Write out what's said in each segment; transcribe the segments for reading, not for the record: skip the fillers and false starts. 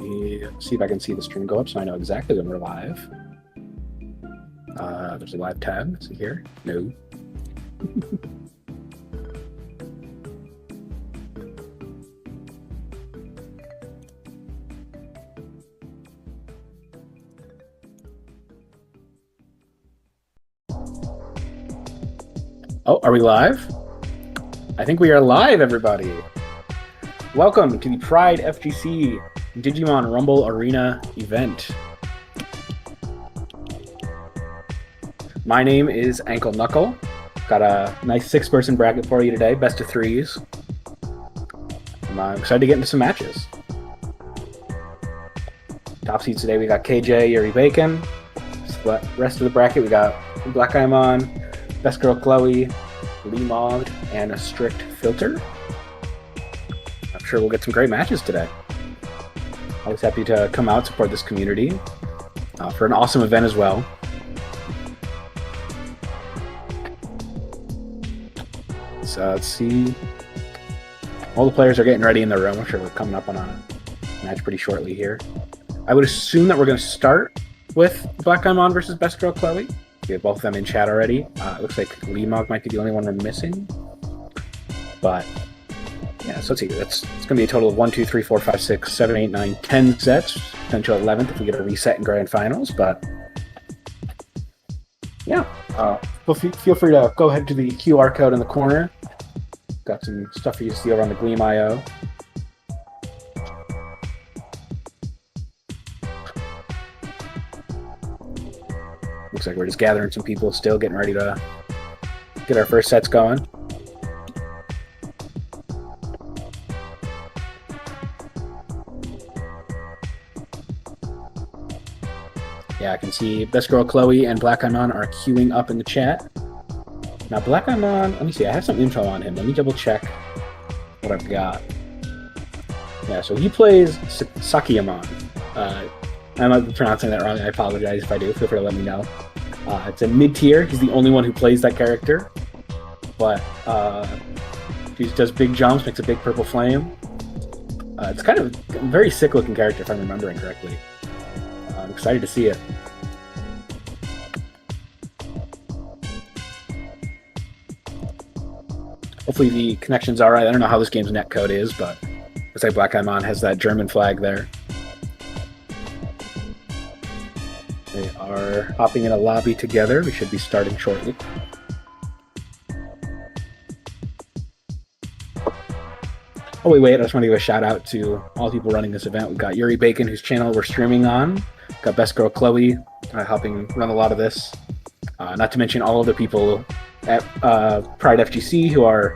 me see if I can see the stream go up so I know exactly when we're live. There's a live tab. Is it here? No. Oh, are we live? I think we are live, everybody. Welcome to the PrideFGC Digimon Rumble Arena event. My name is Ankle Knuckle. Got a nice 6-person bracket for you today, best of 3s. I'm excited to get into some matches. Top seeds today, we got KAYJAY, YURI, Bacon. The rest of the bracket, we got BLACKEYEMON, BESTGIRLCHLOE, LEEMOG, and a strict filter. I'm sure we'll get some great matches today. Always happy to come out, support this community for an awesome event as well. So let's see. All the players are getting ready in the room. I'm sure we're coming up on a match pretty shortly here. I would assume that we're going to start with BLACKEYEMON versus BESTGIRLCHLOE. We have both of them in chat already. It looks like LEEMOG might be the only one we're missing. But yeah, so let's see. It's going to be a total of 1, 2, 3, 4, 5, 6, 7, 8, 9, 10 sets. Potential 11th if we get a reset in grand finals. But yeah, feel free to go ahead to the QR code in the corner. Got some stuff for you to see over on the Gleam.io. Looks like we're just gathering some people still, getting ready to get our first sets going. Yeah, I can see BESTGIRLCHLOE and BLACKEYEMON are queuing up in the chat. Now, BLACKEYEMON, let me see, I have some info on him. Let me double check what I've got. Yeah, so he plays Sakiyamon. I might be pronouncing that wrong. I apologize if I do. Feel free to let me know. It's a mid-tier. He's the only one who plays that character. But he does big jumps, makes a big purple flame. It's kind of a very sick-looking character, if I'm remembering correctly. I'm excited to see it. Hopefully the connection's all right. I don't know how this game's netcode is, but looks like BLACKEYEMON has that German flag there. They are hopping in a lobby together. We should be starting shortly. Oh, wait, I just want to give a shout out to all the people running this event. We've got Yuri Bacon, whose channel we're streaming on. Got BESTGIRLCHLOE helping run a lot of this. Not to mention all of the people at PrideFGC who are...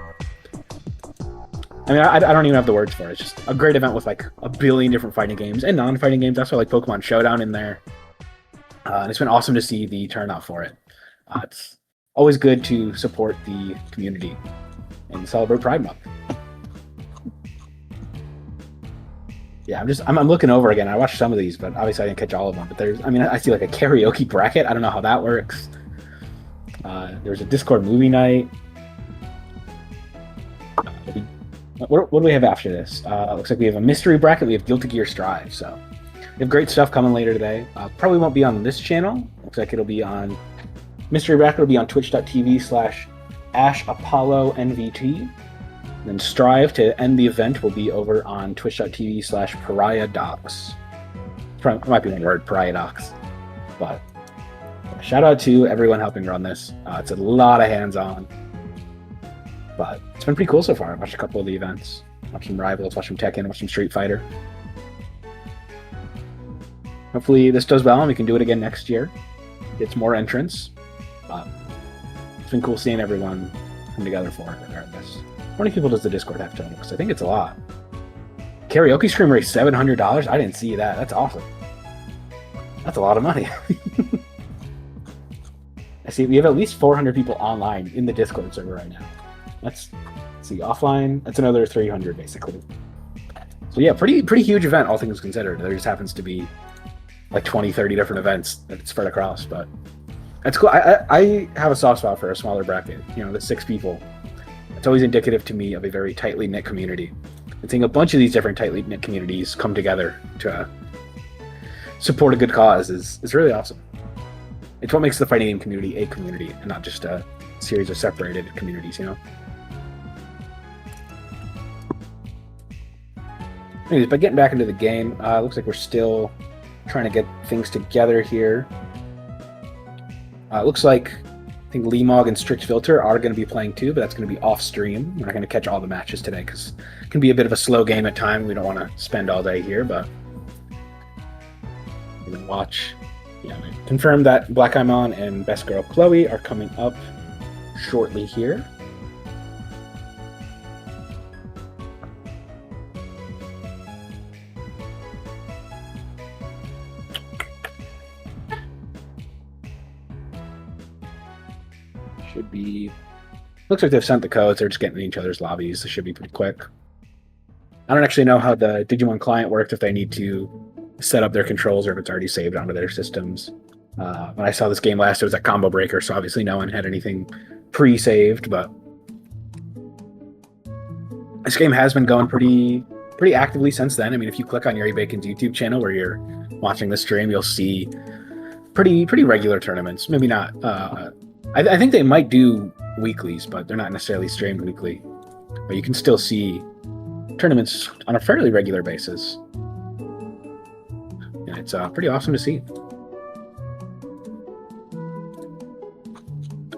I mean, I don't even have the words for it. It's just a great event with like a billion different fighting games and non-fighting games. That's why like Pokemon Showdown in there. And it's been awesome to see the turnout for it. It's always good to support the community and celebrate Pride Month. Yeah, I'm looking over again. I watched some of these, but obviously I didn't catch all of them. But I see like a karaoke bracket. I don't know how that works. There's a Discord movie night. What do we have after this? Looks like we have a mystery bracket. We have Guilty Gear Strive. So we have great stuff coming later today. Probably won't be on this channel. Looks like it'll be on mystery bracket. Will be on twitch.tv/AshApolloNVT. Then Strive to end the event will be over on twitch.tv/PariahDocs. It might be one word, PariahDocs. But shout out to everyone helping run this. It's a lot of hands-on. But it's been pretty cool so far. I watched a couple of the events. Watched some Rivals, watched some Tekken, watched some Street Fighter. Hopefully this does well and we can do it again next year. Get some more entrants. But it's been cool seeing everyone come together for it regardless. How many people does the Discord have total? Because I think it's a lot. Karaoke stream raised $700? I didn't see that. That's awesome. That's a lot of money. I see we have at least 400 people online in the Discord server right now. Let's see, offline, that's another 300 basically. So yeah, pretty huge event, all things considered. There just happens to be like 20, 30 different events that it's spread across, but that's cool. I have a soft spot for a smaller bracket, you know, the 6 people. It's always indicative to me of a very tightly knit community. And seeing a bunch of these different tightly knit communities come together to support a good cause is really awesome. It's what makes the fighting game community a community and not just a series of separated communities, you know? Anyways, but getting back into the game, looks like we're still trying to get things together here. Looks like I think LEEMOG and Strict Filter are going to be playing too, but that's going to be off stream. We're not going to catch all the matches today because it can be a bit of a slow game at times. We don't want to spend all day here, but we're going to watch. Yeah, confirm that BLACKEYEMON and BESTGIRLCHLOE are coming up shortly here. Should be. Looks like they've sent the codes. They're just getting in each other's lobbies. This should be pretty quick. I don't actually know how the Digimon client works, if they need to set up their controls or if it's already saved onto their systems. When I saw this game last, it was at Combo Breaker, so obviously no one had anything pre-saved, but this game has been going pretty actively since then. I mean, if you click on Yuri Bacon's YouTube channel where you're watching the stream, you'll see pretty regular tournaments. Maybe not. I think they might do weeklies, but they're not necessarily streamed weekly. But you can still see tournaments on a fairly regular basis. And it's pretty awesome to see.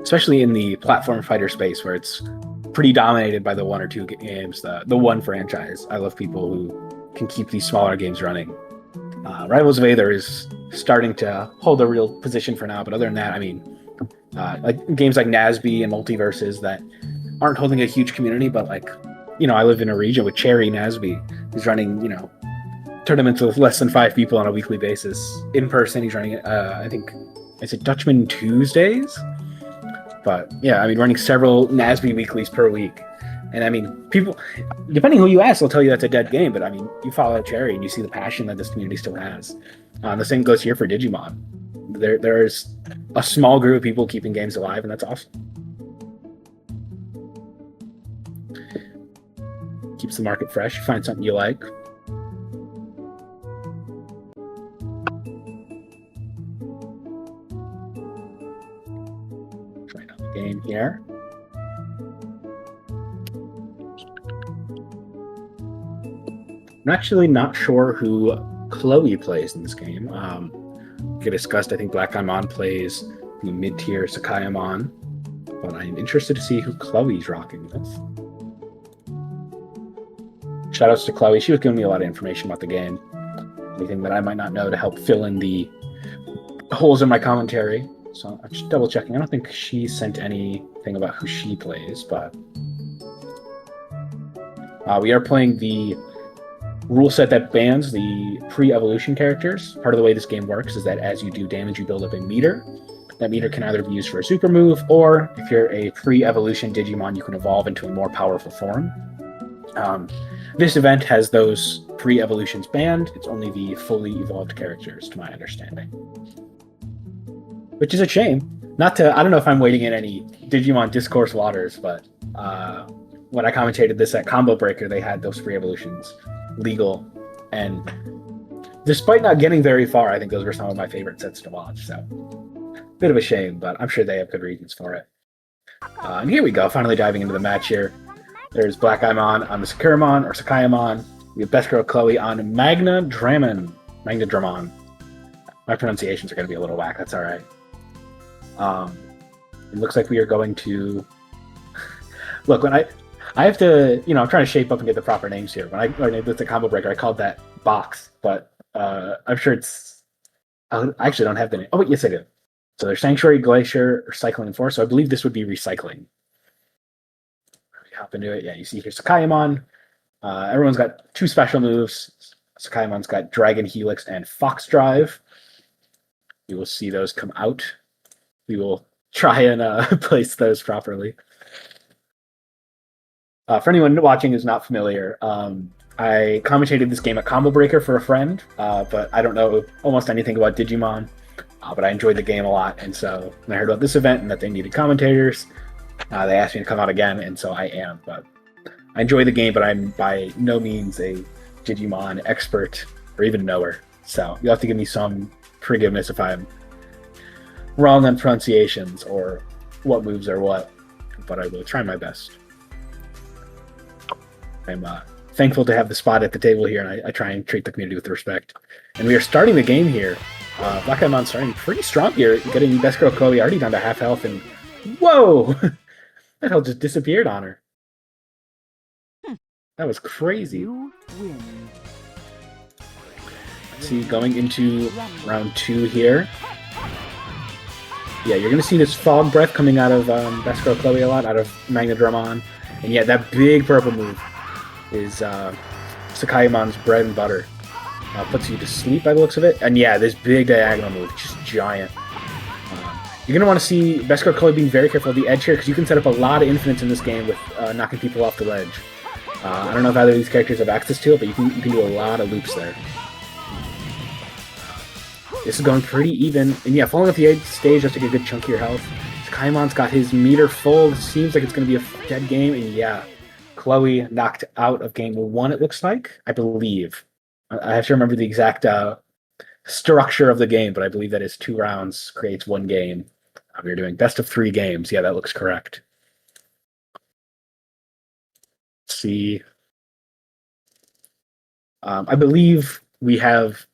Especially in the platform fighter space where it's pretty dominated by the one or two games, the one franchise. I love people who can keep these smaller games running. Rivals of Aether is starting to hold a real position for now, but other than that, I mean, like games like NASB and Multiverses that aren't holding a huge community, but like, you know, I live in a region with Cherry NASB. He's running, you know, tournaments with less than 5 people on a weekly basis in person. He's running, I think, is it Dutchman Tuesdays? But yeah, I mean, running several NASB weeklies per week. And I mean, people, depending who you ask, they'll tell you that's a dead game. But I mean, you follow Cherry and you see the passion that this community still has. The same goes here for Digimon. There's a small group of people keeping games alive, and that's awesome. Keeps the market fresh. You find something you like. Trying out the game here. I'm actually not sure who Chloe plays in this game. Get discussed. I think BLACKEYEMON plays the mid-tier Sakayamon, but I'm interested to see who Chloe's rocking with. Shoutouts to Chloe. She was giving me a lot of information about the game. Anything that I might not know to help fill in the holes in my commentary. So I'm just double checking. I don't think she sent anything about who she plays, but we are playing the rule set that bans the pre-evolution characters. Part of the way this game works is that as you do damage, you build up a meter. That meter can either be used for a super move, or if you're a pre-evolution Digimon, you can evolve into a more powerful form. This event has those pre-evolutions banned. It's only the fully evolved characters, to my understanding. Which is a shame. I don't know if I'm wading in any Digimon discourse waters, but when I commentated this at Combo Breaker, they had those pre-evolutions legal, and despite not getting very far, I think those were some of my favorite sets to watch. So, bit of a shame, but I'm sure they have good reasons for it. And here we go, finally diving into the match here. There's BLACKEYEMON on the Sakayamon. We have BESTGIRLCHLOE on Magna Dramon. My pronunciations are going to be a little whack. That's all right. It looks like we are going to look when I have to, you know, I'm trying to shape up and get the proper names here. When I did the Combo Breaker, I called that box, but I'm sure it's. I actually don't have the name. Oh, wait, yes, I do. So there's Sanctuary, Glacier, or Cycling and Force. So I believe this would be Recycling. We hop into it. Yeah, you see here Sakayamon. Everyone's got 2 special moves. Sakayamon's got Dragon Helix and Fox Drive. You will see those come out. We will try and place those properly. For anyone watching who's not familiar, I commentated this game at Combo Breaker for a friend, but I don't know almost anything about Digimon, but I enjoyed the game a lot, and so when I heard about this event and that they needed commentators, they asked me to come out again, and so I am. But I enjoy the game, but I'm by no means a Digimon expert or even knower. So you'll have to give me some forgiveness if I'm wrong on pronunciations or what moves are what, but I will try my best. I'm thankful to have the spot at the table here, and I try and treat the community with respect. And we are starting the game here. BLACKEYEMON starting pretty strong here, getting Best Girl Chloe already down to half health, and whoa! That hell just disappeared on her. That was crazy. You win. Let's see, going into round 2 here. Yeah, you're going to see this fog breath coming out of Best Girl Chloe a lot, out of Magnadramon. And yeah, that big purple move is Sakayemon's bread and butter. Puts you to sleep by the looks of it. And yeah, this big diagonal move, just giant. You're going to want to see Best Girl Chloe being very careful of the edge here, because you can set up a lot of infinites in this game with knocking people off the ledge. I don't know if either of these characters have access to it, but you can do a lot of loops there. This is going pretty even. And yeah, falling off the edge stage does take a good chunk of your health. Sakayemon's got his meter full. It seems like it's going to be a dead game. And yeah, Chloe knocked out of game 1, it looks like, I believe. I have to remember the exact structure of the game, but I believe that is 2 rounds creates 1 game. We're doing best of 3 games. Yeah, that looks correct. Let's see. I believe we have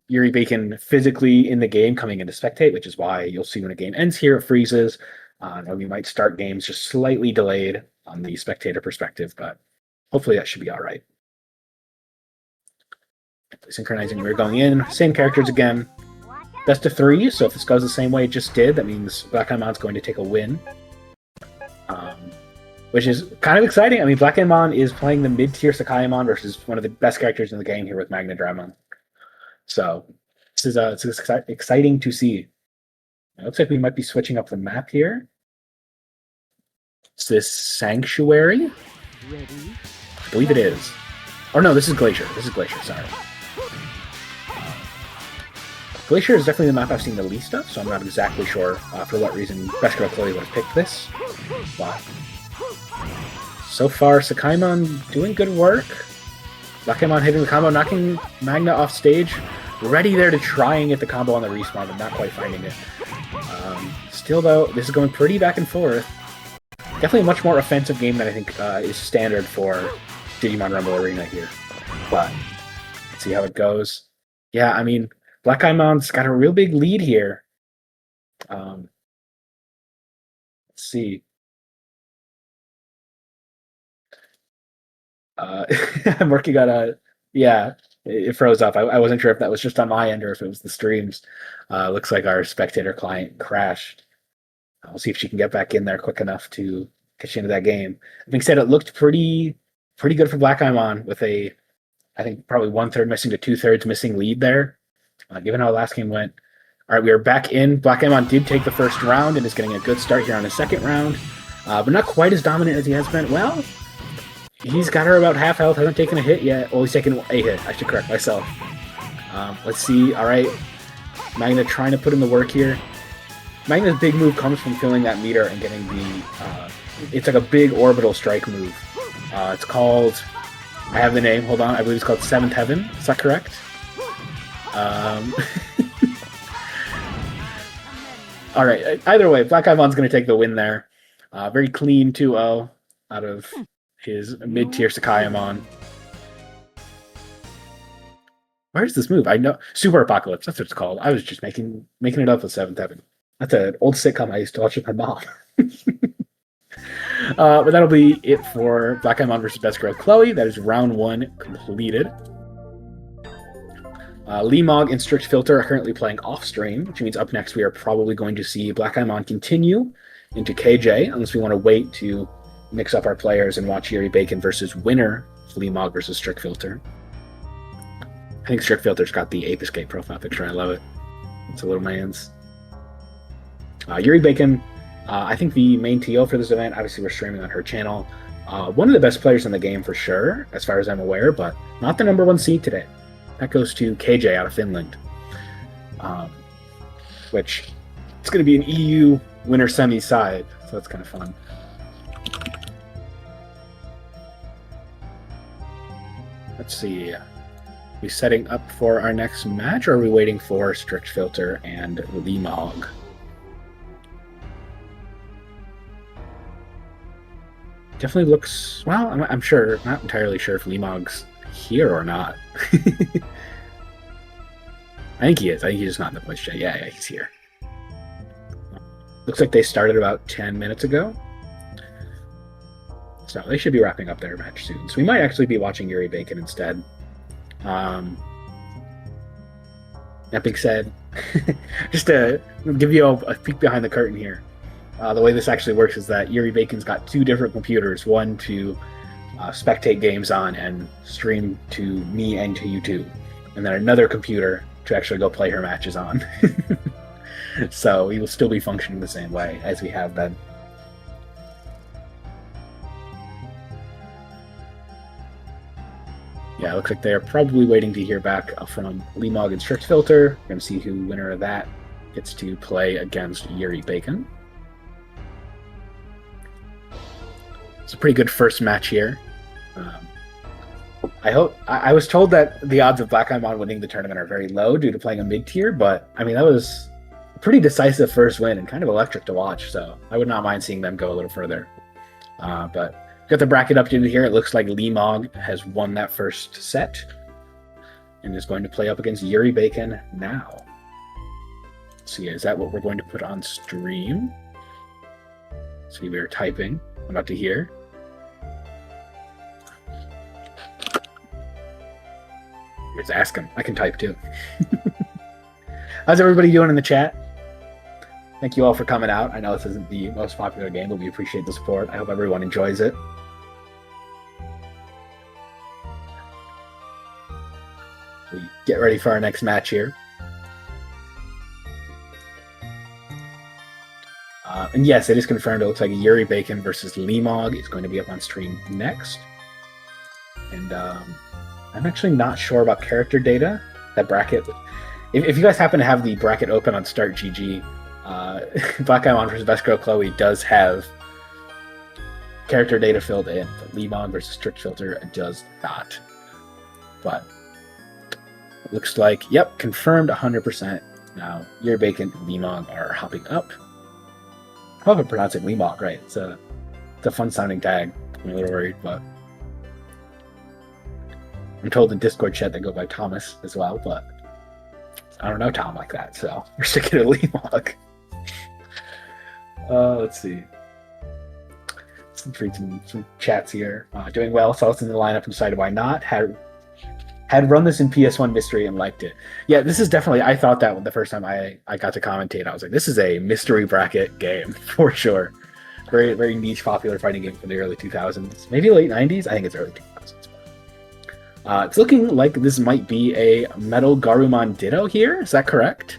Yuri Bacon physically in the game coming into spectate, which is why you'll see when a game ends here, it freezes. And we might start games just slightly delayed on the spectator perspective, but hopefully that should be all right. Synchronizing, we're going in. Same characters again. Best of 3, so if this goes the same way it just did, that means BLACKEYEMON's going to take a win. Which is kind of exciting. I mean, BLACKEYEMON is playing the mid-tier Sakayemon versus one of the best characters in the game here with Magnadramon. So this is exciting to see. It looks like we might be switching up the map here. Is this Sanctuary? Ready? I believe it is. Oh no, this is Glacier. This is Glacier, sorry. Glacier is definitely the map I've seen the least of, so I'm not exactly sure for what reason Best Girl Chloe would have picked this. But so far, Sakayemon doing good work. BLACKEYEMON hitting the combo, knocking Magna off stage. Ready there to try and get the combo on the respawn, but not quite finding it. Still, though, this is going pretty back and forth. Definitely a much more offensive game than I think is standard for Digimon Rumble Arena here. But let's see how it goes. Yeah, I mean, BLACKEYEMON's got a real big lead here. Let's see. I'm working on a... Yeah, it froze up. I wasn't sure if that was just on my end or if it was the streams. Looks like our spectator client crashed. I'll see if she can get back in there quick enough to get you into that game. Being said, it looked pretty good for BLACKEYEMON with a, I think, probably 1/3 missing to 2/3 missing lead there. Given how the last game went. All right, we are back in. BLACKEYEMON did take the first round and is getting a good start here on his second round, but not quite as dominant as he has been. Well, he's got her about half health, hasn't taken a hit yet. Well, he's taken a hit. I should correct myself. Let's see. All right, Magna trying to put in the work here. Magna's big move comes from filling that meter and getting the... it's like a big orbital strike move. It's called... I have the name. Hold on. I believe it's called 7th Heaven. Is that correct? All right. Either way, BLACKEYEMON's going to take the win there. Very clean 2-0 out of his mid-tier Sakayemon. Where's this move? I know Super Apocalypse. That's what it's called. I was just making it up with 7th Heaven. That's an old sitcom I used to watch with my mom. But that'll be it for BLACKEYEMON versus Best Girl Chloe. That is round 1 completed. LEEMOG and Strict Filter are currently playing off-stream, which means up next we are probably going to see BLACKEYEMON continue into KAYJAY, unless we want to wait to mix up our players and watch Yuri Bacon versus winner LEEMOG versus Strict Filter. I think Strict Filter's got the Ape Escape profile picture. I love it. It's a little man's. Yuri Bacon, I think the main TO for this event, obviously we're streaming on her channel. One of the best players in the game for sure, as far as I'm aware, but not the #1 seed today. That goes to KAYJAY out of Finland. Which, it's going to be an EU winner semi side, so that's kind of fun. Let's see. we setting up for our next match, or are we waiting for Strict Filter and LEEMOG? Definitely looks, well, I'm sure, not entirely sure if LEEMOG's here or not. I think he is. I think he's just not in the voice chat. Yeah, he's here. Looks like they started about 10 minutes ago. So they should be wrapping up their match soon. So we might actually be watching Yuri Bacon instead. That being said, just to give you a peek behind the curtain here, the way this actually works is that Yuri Bacon's got two different computers, one to spectate games on and stream to me and to YouTube, and then another computer to actually go play her matches on. So we will still be functioning the same way as we have been. Yeah, it looks like they're probably waiting to hear back from LEEMOG and Strict Filter. We're going to see who winner of that gets to play against Yuri Bacon. It's a pretty good first match here. I was told that the odds of BLACKEYEMON winning the tournament are very low due to playing a mid-tier, but I mean, that was a pretty decisive first win and kind of electric to watch, so I would not mind seeing them go a little further. But got the bracket updated here. It looks like LEEMOG has won that first set and is going to play up against Yuri Bacon now. Let's see, is that what we're going to put on stream? See, we're typing. I'm about to hear. Just ask him. I can type too. How's everybody doing in the chat? Thank you all for coming out. I know this isn't the most popular game, but we appreciate the support. I hope everyone enjoys it. We get ready for our next match here. And yes, it is confirmed. It looks like Yuri Bacon versus LEEMOG is going to be up on stream next. And I'm actually not sure about character data. That bracket. If you guys happen to have the bracket open on Start GG, BLACKEYEMON versus BestGirlChlOE does have character data filled in, but LEEMOG versus Strict Filter does not. But it looks like, yep, confirmed 100%. Now, Yuri Bacon and LEEMOG are hopping up. I hope I'm pronouncing LEEMOG right. It's a fun sounding tag. I'm a little worried, but I'm told in Discord chat they go by Thomas as well, but I don't know Tom like that, so we're sticking to LEEMOG. Let's see. Let's read some chats here. Doing well, saw this in the lineup and decided why not. Had run this in PS1 Mystery and liked it. Yeah, this is definitely, I thought that the first time I got to commentate, I was like, this is a mystery bracket game for sure. Very, very niche, popular fighting game from the early 2000s. Maybe late 90s? I think it's early 2000s. It's looking like this might be a Metal Garurumon Ditto here. Is that correct?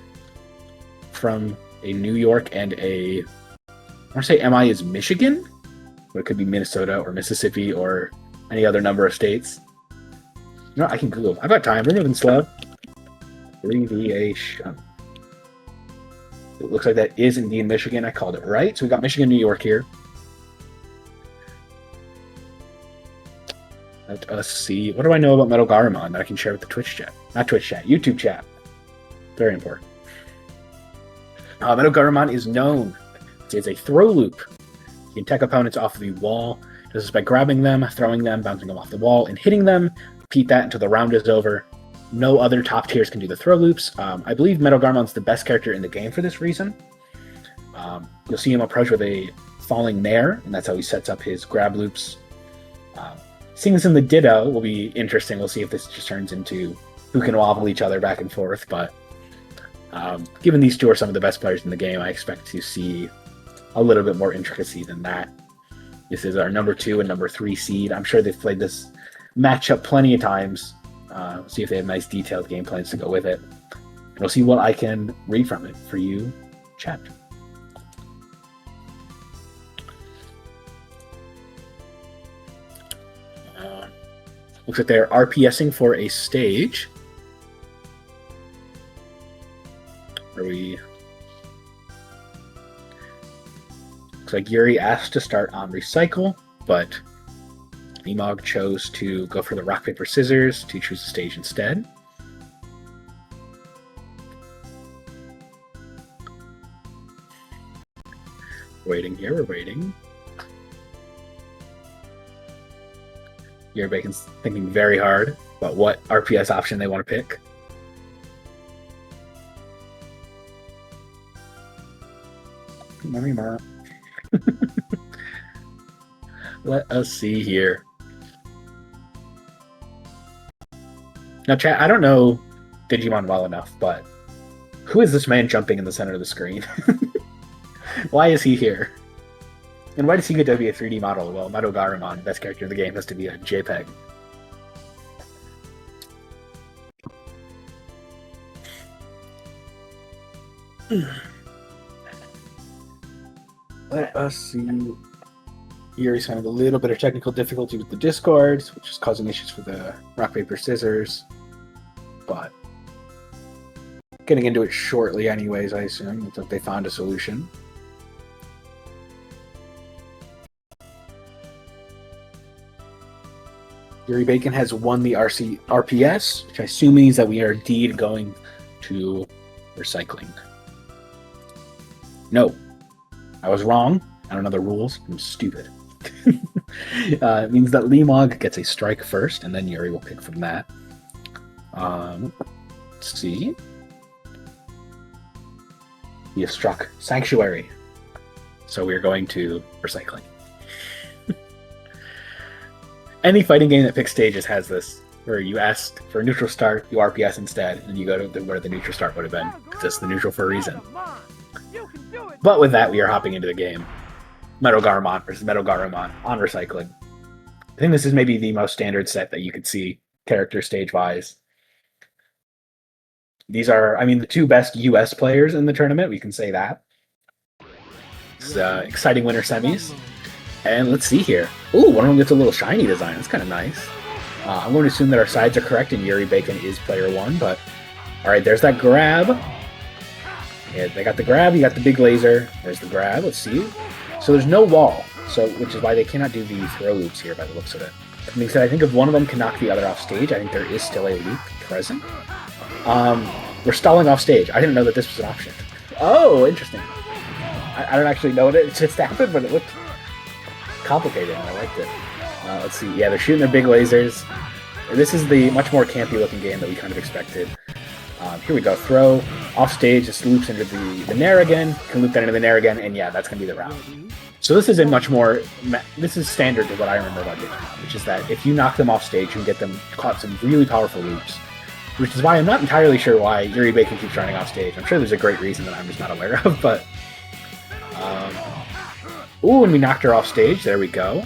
From a New York and a, I want to say MI is Michigan, but it could be Minnesota or Mississippi or any other number of states. You know, I can Google. I've got time. We're moving slow. Abbreviation. It looks like that is indeed Michigan. I called it right. So we got Michigan, New York here. Let us see. What do I know about Metal Garurumon that I can share with the Twitch chat? Not Twitch chat, YouTube chat. Very important. Metal Garurumon is known as a throw loop. You can tech opponents off the wall. This is by grabbing them, throwing them, bouncing them off the wall, and hitting them. Repeat that until the round is over. No other top tiers can do the throw loops. I believe Metal Garumon's the best character in the game for this reason. You'll see him approach with a falling mare, and that's how he sets up his grab loops. Seeing this in the Ditto will be interesting. We'll see if this just turns into who can wobble each other back and forth, but given these two are some of the best players in the game, I expect to see a little bit more intricacy than that. This is our number 2 and number 3 seed. I'm sure they've played this matchup plenty of times. See if they have nice detailed game plans to go with it. And we'll see what I can read from it for you, chat. Looks like they're RPSing for a stage. Looks like Yuri asked to start on Recycle, but LEEMOG chose to go for the rock, paper, scissors to choose the stage instead. Waiting here, we're waiting. Yuri Bacon's thinking very hard about what RPS option they want to pick. Let us see here. Now, chat, I don't know Digimon well enough, but who is this man jumping in the center of the screen? Why is he here? And why does he get to be a 3D model? Well, Medogaremon, best character of the game, has to be a JPEG. Let us see. Yuri's having a little bit of technical difficulty with the Discord, which is causing issues for the rock, paper, scissors. But getting into it shortly anyways, I assume. Looks like they found a solution. Yuri Bacon has won the RPS, which I assume means that we are indeed going to recycling. No, I was wrong. I don't know the rules. I'm stupid. It means that LEEMOG gets a strike first, and then Yuri will pick from that. Let's see. He has struck Sanctuary. So we're going to recycling. Any fighting game that picks stages has this, where you ask for a neutral start, you RPS instead, and you go to where the neutral start would have been. It's just the neutral for a reason. But with that, we are hopping into the game. Medogaremon versus Medogaremon on recycling. I think this is maybe the most standard set that you could see character stage-wise. These are, I mean, the two best US players in the tournament, we can say that. It's exciting winter semis. And let's see here. Ooh, one of them gets a little shiny design. That's kind of nice. I'm going to assume that our sides are correct and Yuri Bacon is player one, but all right, there's that grab. Yeah, they got the grab, you got the big laser. There's the grab, let's see. So there's no wall, so which is why they cannot do the throw loops here by the looks of it. That being said, I think if one of them can knock the other off stage, I think there is still a loop present. We're stalling off stage. I didn't know that this was an option. Oh, interesting. I don't actually know what it just happened, but it looked complicated and I liked it. Let's see. Yeah, they're shooting their big lasers. This is the much more campy looking game that we kind of expected. Here we go. Throw off stage. This loops into the Nair again. Can loop that into the Nair again, and yeah, that's going to be the round. So this is a much more. This is standard to what I remember about Digimon, which is that if you knock them off stage, you can get them caught some really powerful loops. Which is why I'm not entirely sure why Yuri Bacon keeps running off stage. I'm sure there's a great reason that I'm just not aware of, but. Ooh, and we knocked her off stage. There we go.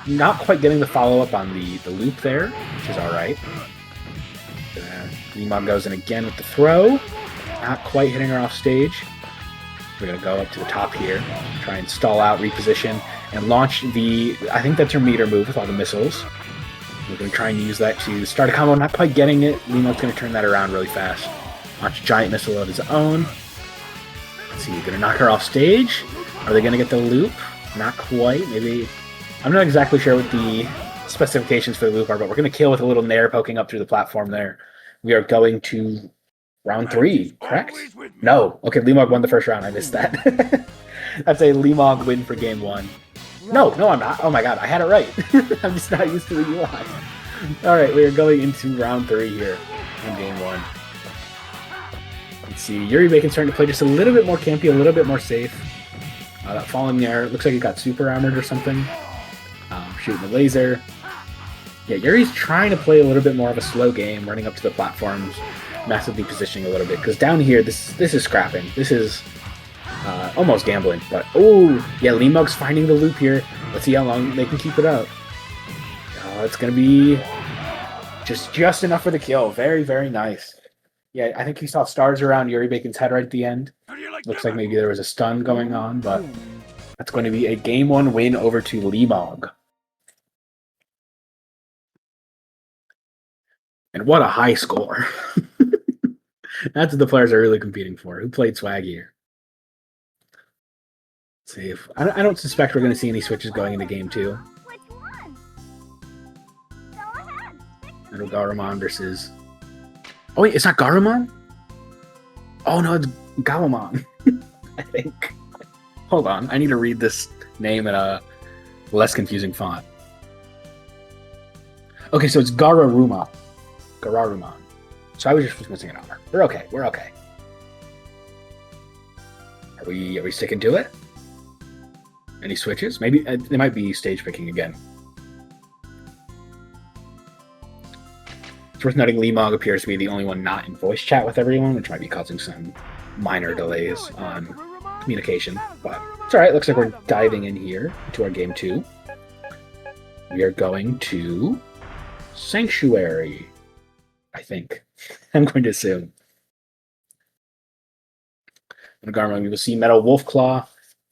Not quite getting the follow-up on the loop there, which is alright. LEEMOG goes in again with the throw. Not quite hitting her off stage. We're going to go up to the top here. Try and stall out, reposition, and launch the... I think that's her meter move with all the missiles. We're going to try and use that to start a combo. Not quite getting it. LEEMOG's going to turn that around really fast. Launch a giant missile of his own. Let's see, going to knock her off stage. Are they going to get the loop? Not quite. Maybe... I'm not exactly sure what the specifications for the loop are, but we're going to kill with a little Nair poking up through the platform there. We are going to round 3, correct? No. Okay, LEEMOG won the first round. I missed that. That's a LEEMOG win for game 1. No, I'm not. Oh my god, I had it right. I'm just not used to the UI. Alright, we are going into round 3 here in game 1. Let's see, Yuri Bacon's starting to play just a little bit more campy, a little bit more safe. That falling there, looks like he got super armored or something. Shooting the laser. Yeah, Yuri's trying to play a little bit more of a slow game, running up to the platforms, massively positioning a little bit. Because down here, this is scrapping. This is almost gambling. But, oh, yeah, LEEMOG's finding the loop here. Let's see how long they can keep it up. It's going to be just enough for the kill. Very, very nice. Yeah, I think you saw stars around Yuri Bacon's head right at the end. Looks like maybe there was a stun going on, but that's going to be a game 1 win over to LEEMOG. And what a high score. That's what the players are really competing for. Who played swag here? Let's see if I don't suspect we're going to see any switches going into game 2. Garumon versus... Oh wait, it's not Garumon? Oh no, it's Gawamon. I think. Hold on, I need to read this name in a less confusing font. Okay, so it's Garurumon. Garurumon. So I was just missing an R. We're okay. We're okay. Are we sticking to it? Any switches? Maybe they might be stage picking again. It's worth noting LEEMOG appears to be the only one not in voice chat with everyone, which might be causing some minor delays on communication. But it's alright, looks like we're diving in here to our game 2. We are going to Sanctuary, I think. I'm going to assume. In Garma, we will see Metal Wolf Claw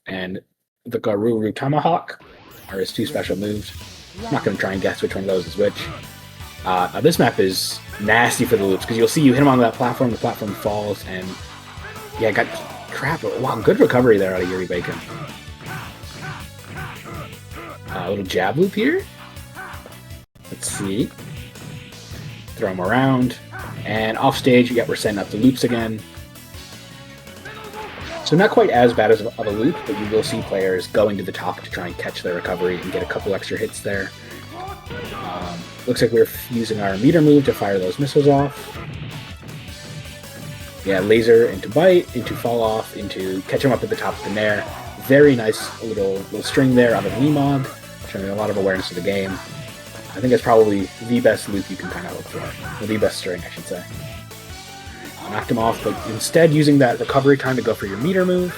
and the Garuru Tomahawk are his 2 special moves. I'm not going to try and guess which one of those is which. Now this map is nasty for the loops, because you'll see you hit him on that platform, the platform falls, and yeah, got crap. Wow, good recovery there out of Yuri Bacon. A little jab loop here. Let's see. Throw him around. And off stage, yeah, we're setting up the loops again. So not quite as bad as of a loop, but you will see players going to the top to try and catch their recovery and get a couple extra hits there. Looks like we're using our meter move to fire those missiles off. Yeah, laser into bite, into fall off, into catch him up at the top of the nair. Very nice little string there out of LEEMOG, showing a lot of awareness of the game. I think it's probably the best loop you can kind of look for. Or the best string, I should say. Knocked him off, but instead using that recovery time to go for your meter move.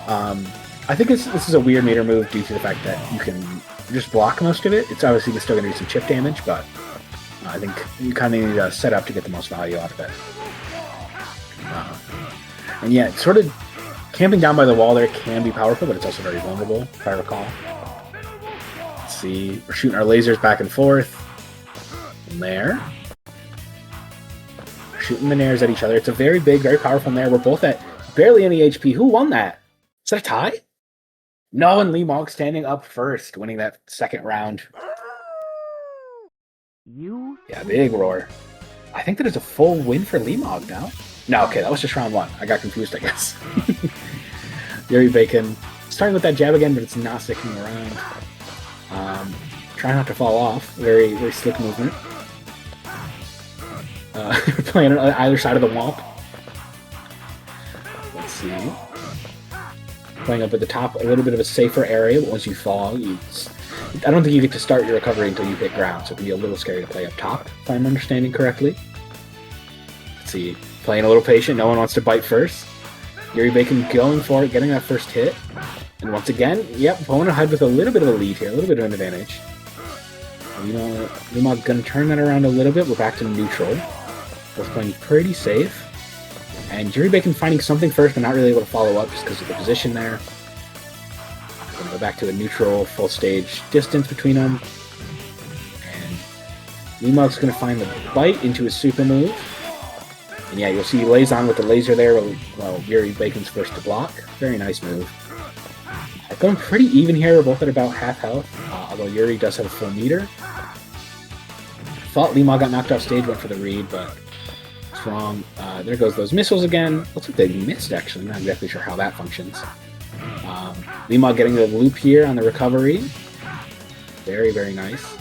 I think this is a weird meter move due to the fact that you can just block most of it. It's obviously still going to do some chip damage, but I think you kind of need to set up to get the most value out of it. And yeah, sort of camping down by the wall there can be powerful, but it's also very vulnerable, if I recall. Let's see, we're shooting our lasers back and forth. From there. Shooting the nairs at each other. It's a very big, very powerful nair. We're both at barely any HP. Who won that? Is that a tie? No, and LEEMOG standing up first, winning that second round. Yeah, big roar. I think that is a full win for LEEMOG now. No, okay, that was just round 1. I got confused, I guess. Yuri Bacon starting with that jab again, but it's not sticking around. Trying not to fall off. Very, very slick movement. Playing on either side of the wall. Let's see. Playing up at the top, a little bit of a safer area, but once you fall, I don't think you get to start your recovery until you hit ground, so it can be a little scary to play up top, if I'm understanding correctly. Let's see. Playing a little patient, no one wants to bite first. Yuri Bacon going for it, getting that first hit. And once again, yep, opponent ahead with a little bit of a lead here, a little bit of an advantage. You know, LEEMOG gonna turn that around a little bit. We're back to neutral. Both playing pretty safe. And Yuri Bacon finding something first, but not really able to follow up just because of the position there. Gonna go back to a neutral, full stage distance between them. And LEEMOG's gonna find the bite into his super move. And yeah, you'll see he lays on with the laser there while Yuri Bacon's first to block. Very nice move. Going pretty even here. We're both at about half health, although Yuri does have a full meter. Thought LEEMOG got knocked off stage, went for the read, but it's wrong. There goes those missiles again. Looks like they missed, actually. Not exactly sure how that functions. LEEMOG getting the loop here on the recovery. Very, very nice.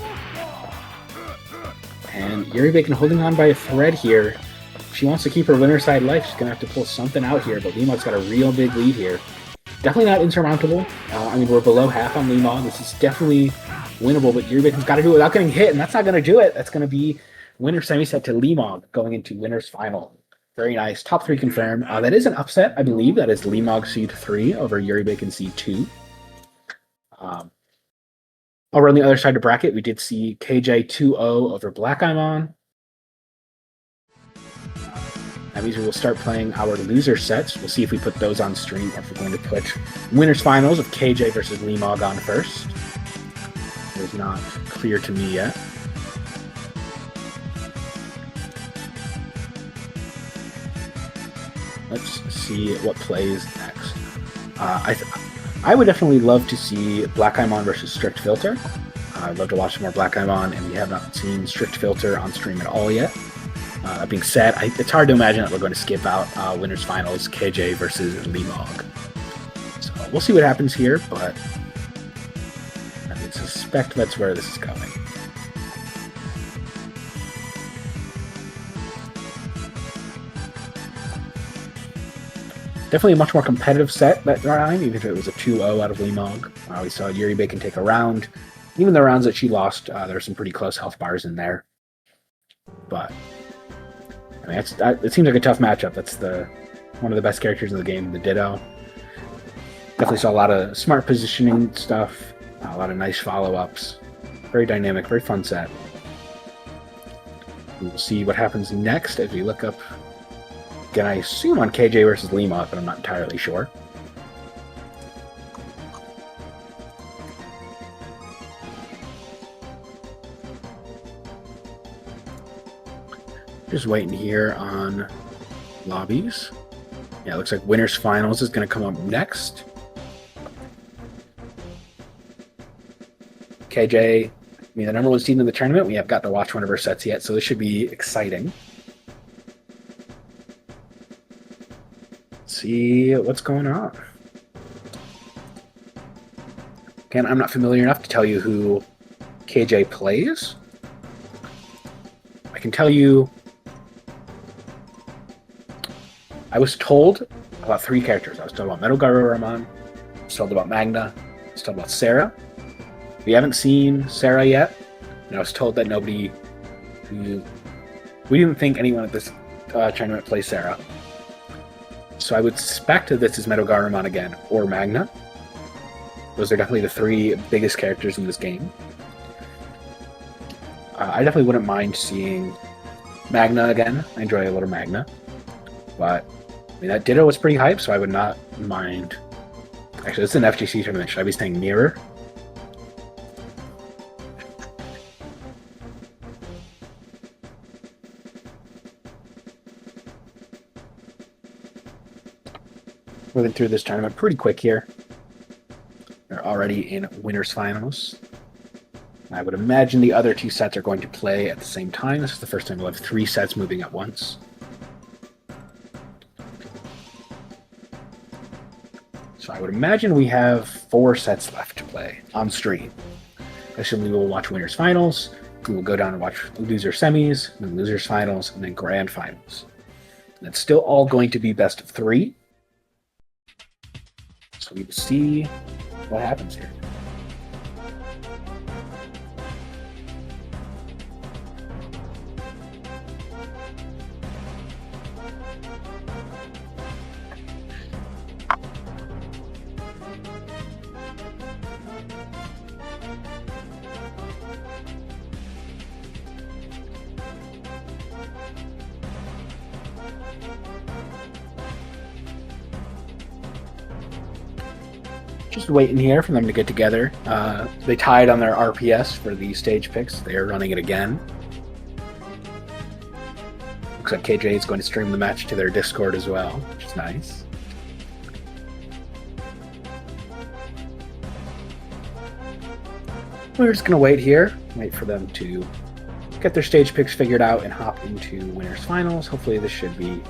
And Yuri Bacon holding on by a thread here. If she wants to keep her winner side life, she's going to have to pull something out here, but LEEMOG's got a real big lead here. Definitely not insurmountable. I mean, we're below half on LEEMOG. This is definitely winnable, but Yuri Bacon's got to do it without getting hit, and that's not going to do it. That's going to be winner semi-set to LEEMOG going into winner's final. Very nice. Top 3 confirmed. That is an upset, I believe. That is LEEMOG seed 3 over Yuri Bacon seed 2. Over on the other side of the bracket, we did see KAYJAY 2-0 over BLACKEYEMON. That means we will start playing our loser sets. We'll see if we put those on stream, or if we're going to put winners finals of KAYJAY versus LEEMOG on first. It is not clear to me yet. Let's see what plays next. I would definitely love to see BLACKEYEMON versus Strict Filter. I'd love to watch some more BLACKEYEMON, and we have not seen Strict Filter on stream at all yet. That being said, it's hard to imagine that we're going to skip out winners finals KAYJAY versus LEEMOG. So we'll see what happens here, but I would suspect that's where this is going. Definitely a much more competitive set that time, even if it was a 2-0 out of LEEMOG. We saw YURI can take a round. Even the rounds that she lost, there were some pretty close health bars in there. But I mean, it seems like a tough matchup. That's one of the best characters in the game, the Ditto. Definitely saw a lot of smart positioning stuff, a lot of nice follow-ups. Very dynamic, very fun set. We'll see what happens next as we look up. Again, I assume on KAYJAY versus LEEMOG, but I'm not entirely sure. Just waiting here on lobbies. Yeah, it looks like Winners Finals is going to come up next. KAYJAY, I mean, the number one seed in the tournament. We have got to watch one of her sets yet, so this should be exciting. See what's going on. Again, I'm not familiar enough to tell you who KAYJAY plays. I can tell you I was told about 3 characters. I was told about Metal Garurumon, I was told about Magna, I was told about Sarah. We haven't seen Sarah yet, and I was told that we didn't think anyone at this tournament plays Sarah. So I would suspect that this is Metal Garurumon again, or Magna. Those are definitely the 3 biggest characters in this game. I definitely wouldn't mind seeing Magna again. I enjoy a little Magna. But, I mean, that Ditto was pretty hype, so I would not mind. Actually, this is an FGC tournament. Should I be staying nearer? Moving through this tournament pretty quick here. They're already in Winners Finals. I would imagine the other 2 sets are going to play at the same time. This is the first time we'll have 3 sets moving at once. So I would imagine we have 4 sets left to play on stream. I assume we will watch Winners Finals. We will go down and watch Loser Semis, then Losers Finals, and then Grand Finals. And it's still all going to be best of 3. So we will see what happens here. Just waiting here for them to get together. They tied on their RPS for the stage picks. They are running it again. Looks like KAYJAY is going to stream the match to their Discord as well, which is nice. We're just going to wait here, wait for them to get their stage picks figured out and hop into Winners Finals. Hopefully this should be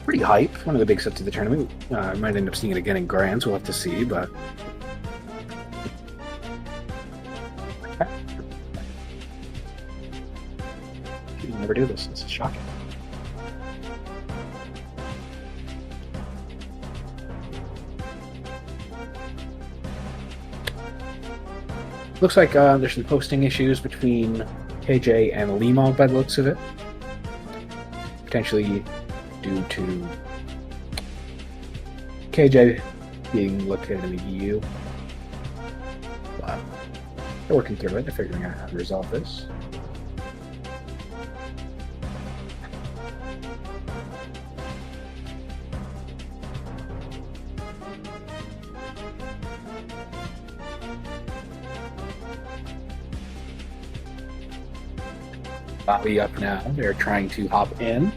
pretty hype. One of the big sets of the tournament. I might end up seeing it again in Grands. We'll have to see, but you never do this. This is shocking. Looks like there's some posting issues between KAYJAY and LEEMOG by the looks of it. Potentially due to KAYJAY being located in the EU. But they're working through it. They're figuring out how to resolve this. Bobby up now. They're trying to hop in.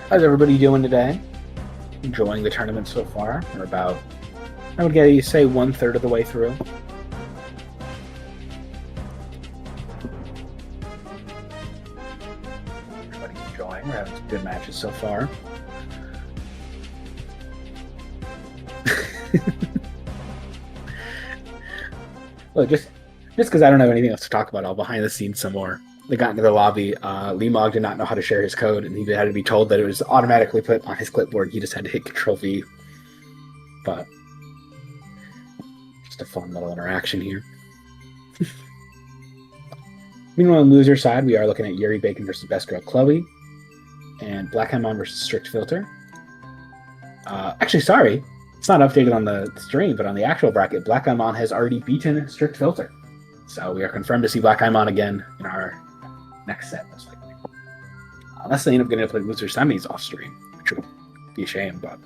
How's everybody doing today? Enjoying the tournament so far? We're about, I would get you say, 1/3 of the way through. Everybody's enjoying. We're having some good matches so far. Look, just because I don't have anything else to talk about, I'll behind the scenes some more. They got into the lobby. LEEMOG did not know how to share his code, and he had to be told that it was automatically put on his clipboard. He just had to hit Control-V. But just a fun little interaction here. Meanwhile, on the loser side, we are looking at Yuri Bacon versus BestGirlChlOE, and BLACKEYEMON versus Strict Filter. Actually, sorry, it's not updated on the stream, but on the actual bracket, BLACKEYEMON has already beaten Strict Filter. So we are confirmed to see BLACKEYEMON again in our next set, most likely. Unless they end up getting to play loser semis off stream, which would be a shame, but.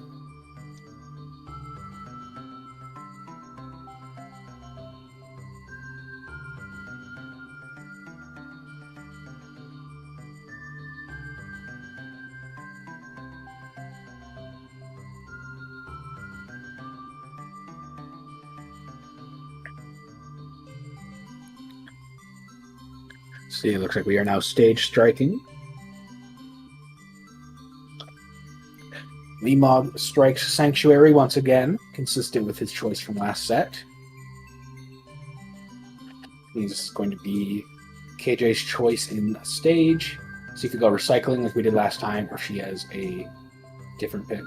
See, it looks like we are now stage striking. LEEMOG strikes Sanctuary once again, consistent with his choice from last set. He's going to be KJ's choice in stage. So he could go recycling like we did last time, or she has a different pick.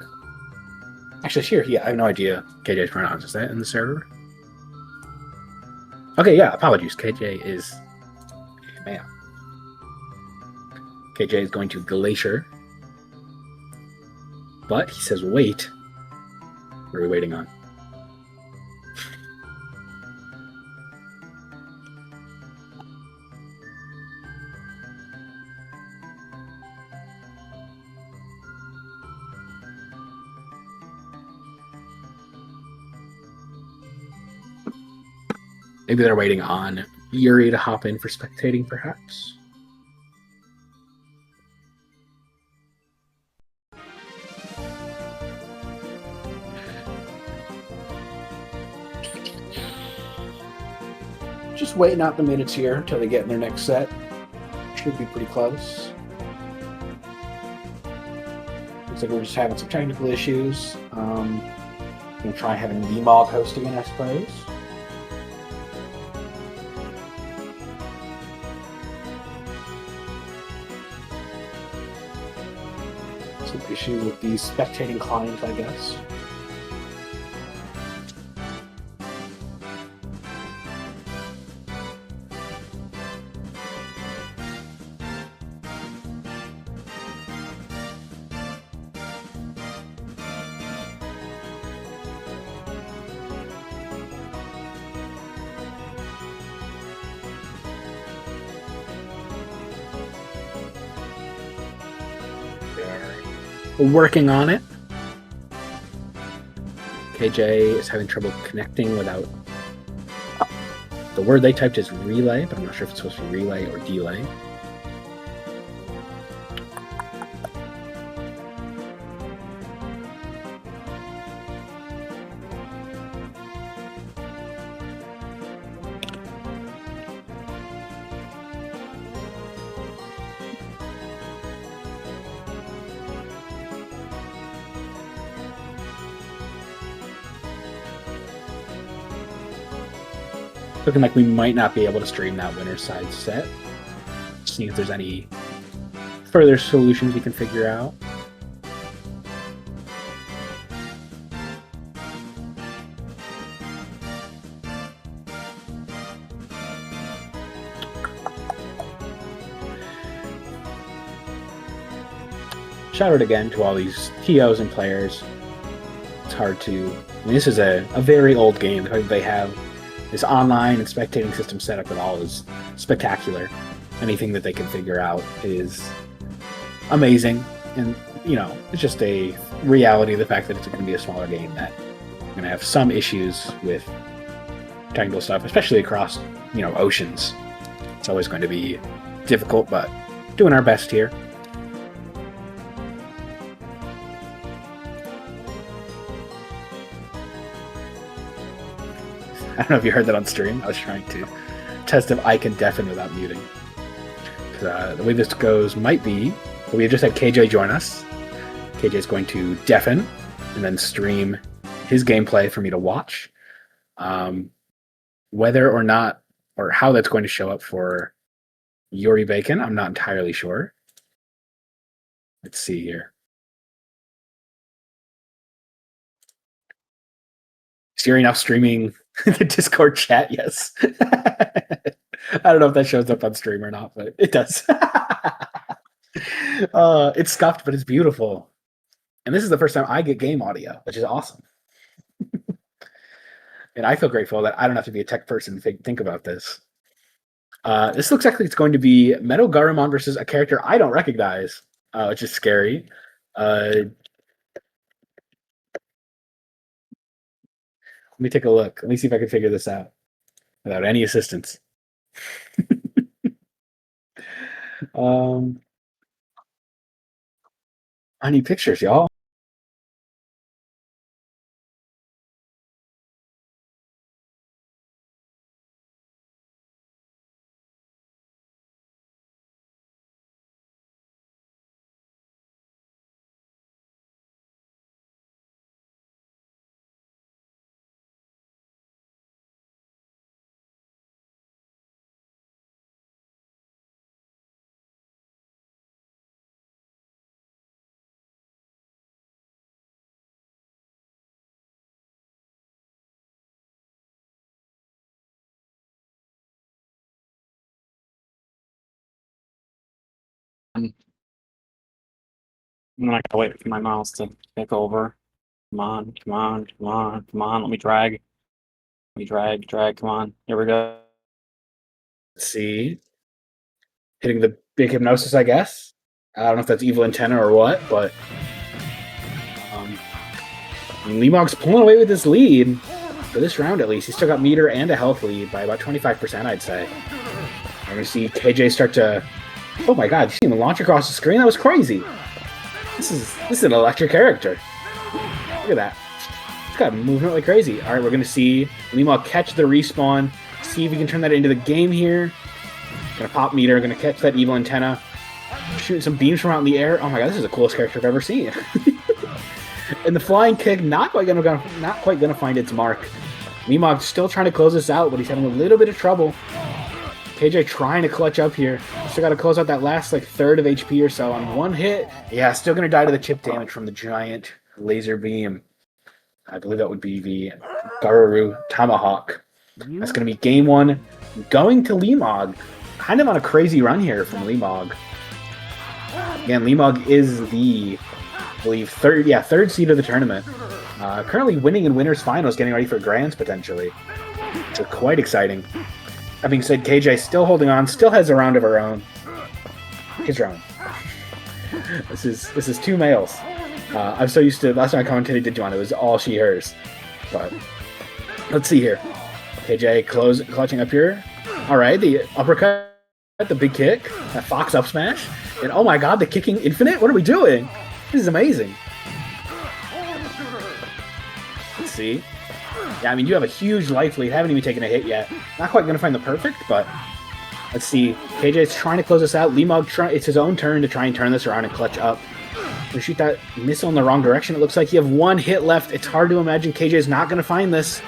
Actually, here, yeah, I have no idea KJ's pronouns. Is that in the server? Okay, yeah, apologies. KJ is a man. KJ is going to Glacier. But he says, wait. What are we waiting on? Maybe they're waiting on Yuri to hop in for spectating, perhaps. Just waiting out the minutes here until they get in their next set. Should be pretty close. Looks like we're just having some technical issues. Gonna try having LEEMOG host again, I suppose. Some issues with the spectating client, I guess. We're working on it. KJ is having trouble connecting without... The word they typed is relay, but I'm not sure if it's supposed to be relay or delay. Looking like we might not be able to stream that winner's side set. See if there's any further solutions we can figure out. Shout out again to all these TOs and players. It's hard to... I mean, this is a very old game. They have this online and spectating system set up at all is spectacular. Anything that they can figure out is amazing. And, you know, it's just a reality of the fact that it's going to be a smaller game that we're going to have some issues with technical stuff, especially across, you know, oceans. It's always going to be difficult, but doing our best here. don't know if you heard that on stream. I was trying to test if I can deafen without muting. The way this goes might be, we just had KJ join us. KJ is going to deafen and then stream his gameplay for me to watch. Whether or not, or how that's going to show up for Yuri Bacon, I'm not entirely sure. Let's see here. Is Yuri now streaming the Discord chat? Yes. I don't know if that shows up on stream or not, but it does. It's scuffed, but it's beautiful. And this is the first time I get game audio, which is awesome. And I feel grateful that I don't have to be a tech person to think about this. This looks like it's going to be Metal Garurumon versus a character I don't recognize, which is scary. Let me take a look. Let me see if I can figure this out without any assistance. I need pictures, y'all. I'm not gonna wait for my mouse to take over. Come on, come on, come on, come on. Let me drag. Let me drag, drag. Come on. Here we go. Let's see. Hitting the big hypnosis, I guess. I don't know if that's evil antenna or what, but LEEMOG's pulling away with this lead for this round at least. He's still got meter and a health lead by about 25%, I'd say. We're gonna see KJ start to. Oh my god! You see him launch across the screen? That was crazy. This is an electric character. Look at that. It's got movement like crazy. All right, we're gonna see LEEMOG catch the respawn. See if we can turn that into the game here. Gonna pop meter. Gonna catch that evil antenna. Shooting some beams from out in the air. Oh my god! This is the coolest character I've ever seen. And the flying kick, not quite gonna find its mark. LEEMOG still trying to close this out, but he's having a little bit of trouble. KJ trying to clutch up here. Still got to close out that last like third of HP or so on one hit. Yeah, still gonna die to the chip damage from the giant laser beam. I believe that would be the Garuru Tomahawk. That's gonna be game one, going to LEEMOG. Kind of on a crazy run here from LEEMOG. Again, LEEMOG is the, I believe, third seed of the tournament. Currently winning in winners finals, getting ready for grands potentially. So quite exciting. That being said, KJ still holding on, still has a round of her own. His round. This is two males. I'm so used to last time I commentated Digimon, it was all she hers. But let's see here. KJ clutching up here. All right, the uppercut, the big kick, that Fox up smash, and oh my god, the kicking infinite. What are we doing? This is amazing. Let's see. Yeah, I mean, you have a huge life lead. Haven't even taken a hit yet. Not quite going to find the perfect, but let's see. KJ's trying to close this out. LEEMOG, it's his own turn to try and turn this around and clutch up. We shoot that missile in the wrong direction. It looks like you have one hit left. It's hard to imagine KJ's not going to find this.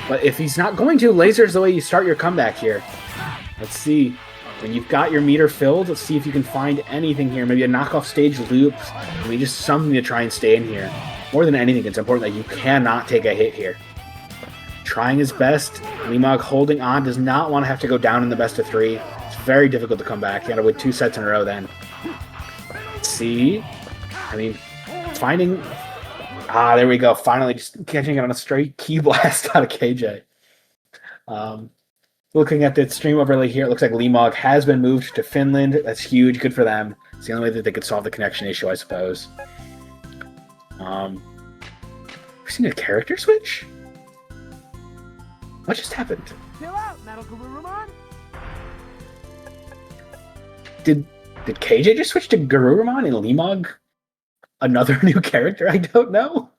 But if he's not going to, laser's the way you start your comeback here. Let's see. When you've got your meter filled, let's see if you can find anything here. Maybe a knockoff stage loop. Maybe just something to try and stay in here. More than anything, it's important that you cannot take a hit here. Trying his best. LEEMOG holding on. Does not want to have to go down in the best of three. It's very difficult to come back. You got to win 2 sets in a row then. Let's see. I mean, finding... Ah, there we go. Finally just catching it on a straight key blast out of KJ. Looking at the stream overlay here, it looks like LEEMOG has been moved to Finland. That's huge. Good for them. It's the only way that they could solve the connection issue, I suppose. We've seen a character switch? What just happened? Did KJ just switch to Garurumon and LEEMOG? Another new character? I don't know.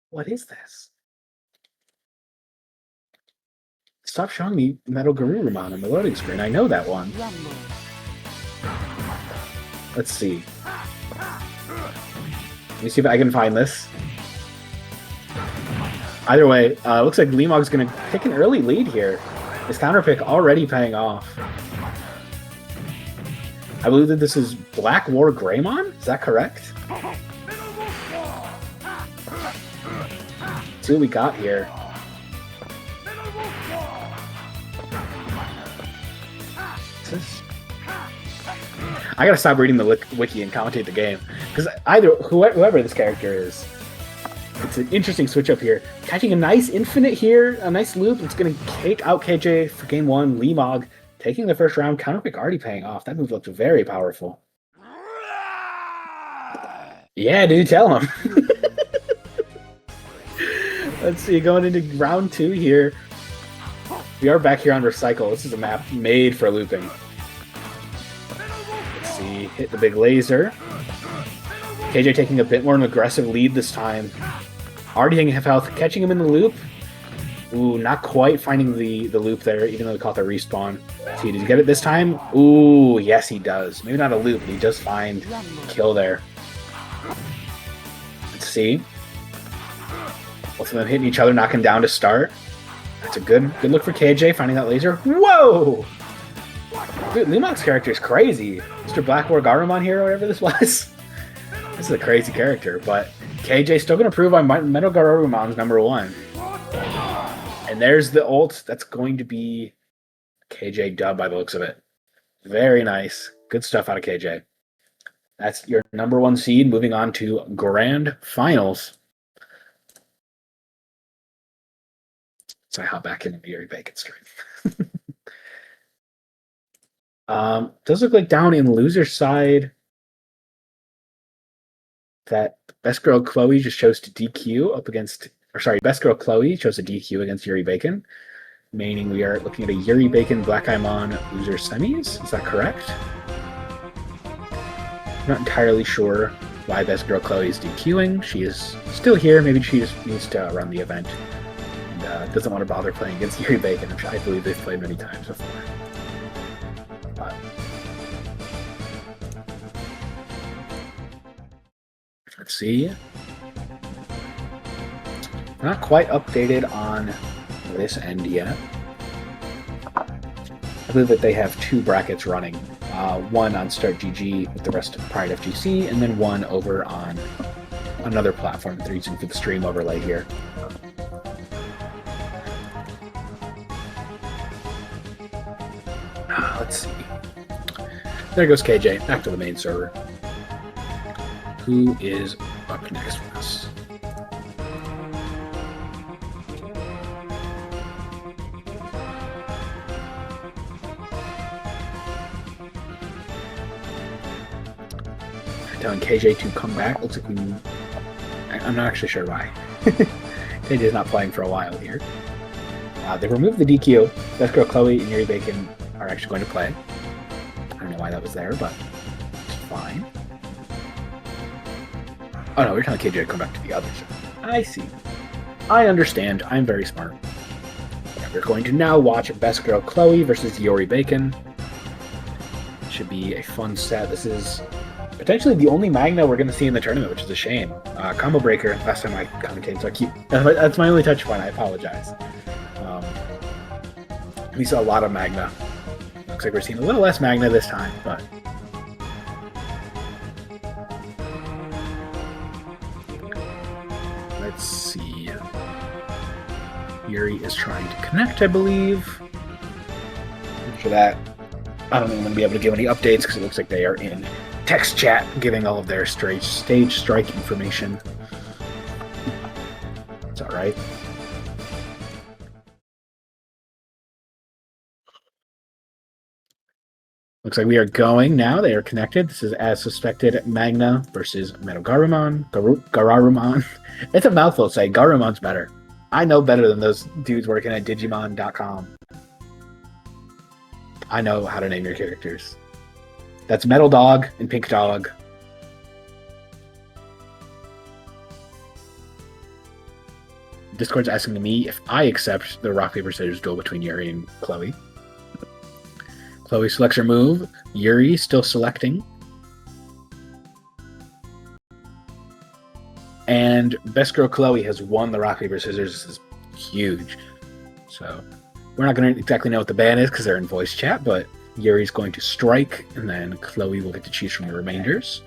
What is this? Stop showing me Metal Garurumon on the loading screen. I know that one. Rumble. Let's see. Let me see if I can find this. Either way, looks like LEEMOG's going to pick an early lead here. His counter pick already paying off. I believe that this is Black War Greymon? Is that correct? Let's see what we got here. I gotta stop reading the wiki and commentate the game. Because either whoever this character is, it's an interesting switch up here. Catching a nice infinite here, a nice loop. It's gonna take out KJ for game one. LEEMOG taking the first round. Counter pick already paying off. That move looked very powerful. Yeah, dude, tell him. Let's see, going into round 2 here. We are back here on Recycle. This is a map made for looping. Let's see, hit the big laser. KJ taking a bit more of an aggressive lead this time. Already taking half health, catching him in the loop. Ooh, not quite finding the loop there, even though we call it the respawn. Let's see, did he get it this time? Ooh, yes he does. Maybe not a loop, but he does find kill there. Let's see. Both of them hitting each other, knocking down to start. That's a good look for KJ, finding that laser. Whoa! Dude, LEEMOG's character is crazy. Mr. Black War Garumon here, or whatever this was. This is a crazy character, but KJ still going to prove on Metal Garurumon's #1. And there's the ult. That's going to be KJ dub by the looks of it. Very nice. Good stuff out of KJ. That's your #1 seed, moving on to Grand Finals. So I hop back into the Yuri Bacon stream. Does look like down in loser's side that Best Girl Chloe just chose to DQ up against, or sorry, Best Girl Chloe chose to DQ against Yuri Bacon, meaning we are looking at a Yuri Bacon BLACKEYEMON loser semis. Is that correct? I'm not entirely sure why Best Girl Chloe is DQing. She is still here. Maybe she just needs to run the event. Doesn't want to bother playing against Yuri Bacon, which I believe they've played many times before. But let's see. Not quite updated on this end yet. I believe that they have 2 brackets running. One on Start GG with the rest of PrideFGC, and then one over on another platform they're using for the stream overlay here. Let's see. There goes KJ, back to the main server. Who is up next with us? Telling KJ to come back. Looks like I'm not actually sure why. KJ is not playing for a while here. They removed the DQ. Best Girl Chloe and Yuri Bacon are actually going to play. I don't know why that was there, but it's fine. Oh no, we're telling KJ to come back to the others. I see. I understand. I'm very smart. Yeah, we're going to now watch Best Girl Chloe versus Yuri Bacon. Should be a fun set. This is potentially the only Magna we're going to see in the tournament, which is a shame. Combo breaker, last time I commentated, so I keep... That's my only touch point, I apologize. We saw a lot of Magna. Looks like we're seeing a little less Magna this time, but... Let's see. Yuri is trying to connect, I believe. After that, I don't think I'm going to be able to give any updates because it looks like they are in text chat giving all of their stage strike information. It's alright. Looks like we are going now. They are connected. This is as suspected Magna versus Metal Garumon. Garurumon. It's a mouthful to say. Garumon's better. I know better than those dudes working at Digimon.com. I know how to name your characters. That's Metal Dog and Pink Dog. Discord's asking me if I accept the rock, paper, scissors duel between Yuri and Chloe. Chloe selects her move. Yuri still selecting. And Best Girl Chloe has won the rock, paper, scissors. This is huge. So we're not going to exactly know what the ban is because they're in voice chat, but Yuri's going to strike, and then Chloe will get to choose from the remainders.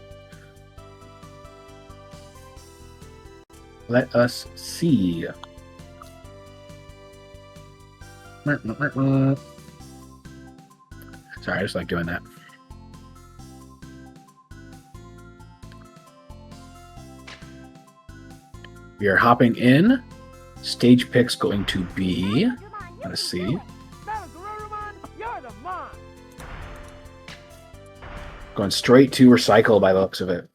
Let us see. Sorry, I just like doing that. We are hopping in. Stage pick's going to be... Let's see. Going straight to recycle by the looks of it.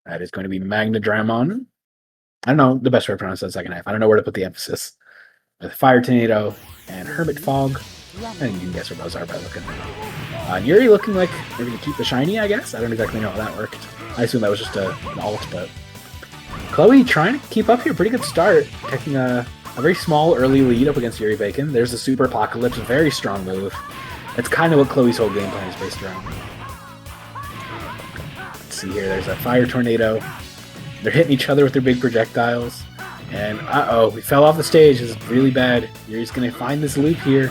That is going to be Magnadramon. I don't know the best way to pronounce that second half. I don't know where to put the emphasis. With Fire Tornado and Hermit Fog. I think you can guess what those are by looking. Yuri looking like they're going to keep the shiny, I guess. I don't exactly know how that worked. I assume that was just an alt, but... Chloe trying to keep up here. Pretty good start. Taking a very small early lead up against Yuri Bacon. There's the Super Apocalypse, a very strong move. That's kind of what Chloe's whole game plan is based around. Let's see here. There's a Fire Tornado. They're hitting each other with their big projectiles. And uh-oh, we fell off the stage. This is really bad. Yuri's going to find this loop here.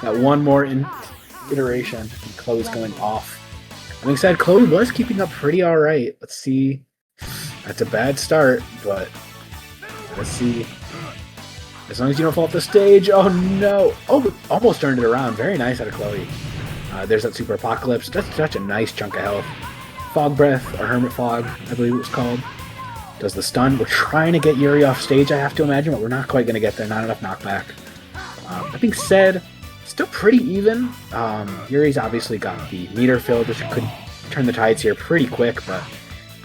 Got one more iteration. And Chloe's going off. That being said, Chloe was keeping up pretty alright. Let's see. That's a bad start, but let's see. As long as you don't fall off the stage. Oh no! Oh, almost turned it around. Very nice out of Chloe. There's that Super Apocalypse. That's such a nice chunk of health. Fog Breath, or Hermit Fog, I believe it was called. Does the stun. We're trying to get Yuri off stage, I have to imagine, but we're not quite going to get there. Not enough knockback. That being said, still pretty even. Yuri's obviously got the meter filled, which could turn the tides here pretty quick, but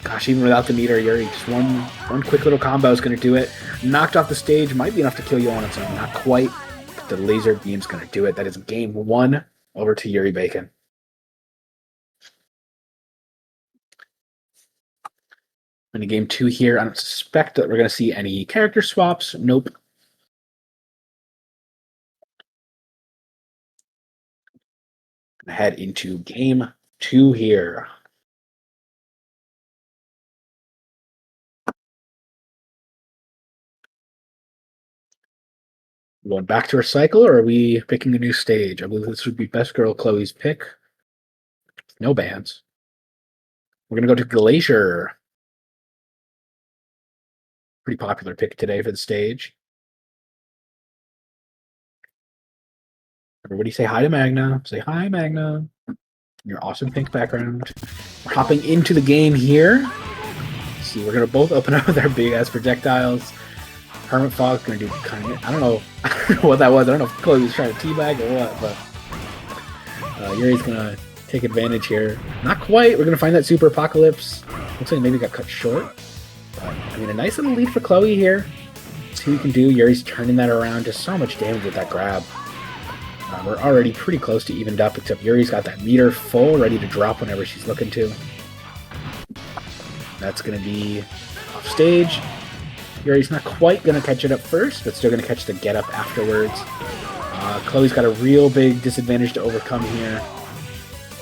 gosh, even without the meter, Yuri, just one quick little combo is going to do it. Knocked off the stage, might be enough to kill you on its own. Not quite, but the laser beam's going to do it. That is game 1 over to Yuri Bacon. In game 2 here, I don't suspect that we're going to see any character swaps. Nope. Head into game 2 here. Going back to recycle, or are we picking a new stage? I believe this would be Best Girl Chloe's pick. No bans. We're going to go to Glacier. Pretty popular pick today for the stage. Everybody say hi to Magna. Say hi, Magna. Your awesome pink background. We're hopping into the game here. Let's see, we're going to both open up with our big-ass projectiles. Hermit Fog's going to do kind of... I don't know what that was. I don't know if Chloe was trying to teabag or what, but Yuri's going to take advantage here. Not quite. We're going to find that Super Apocalypse. Looks like maybe got cut short. But, I mean, a nice little lead for Chloe here. Let's see what we can do. Yuri's turning that around. Just so much damage with that grab. We're already pretty close to evened up, except Yuri's got that meter full, ready to drop whenever she's looking to. That's going to be off stage. Yuri's not quite going to catch it up first, but still going to catch the get up afterwards. Chloe's got a real big disadvantage to overcome here.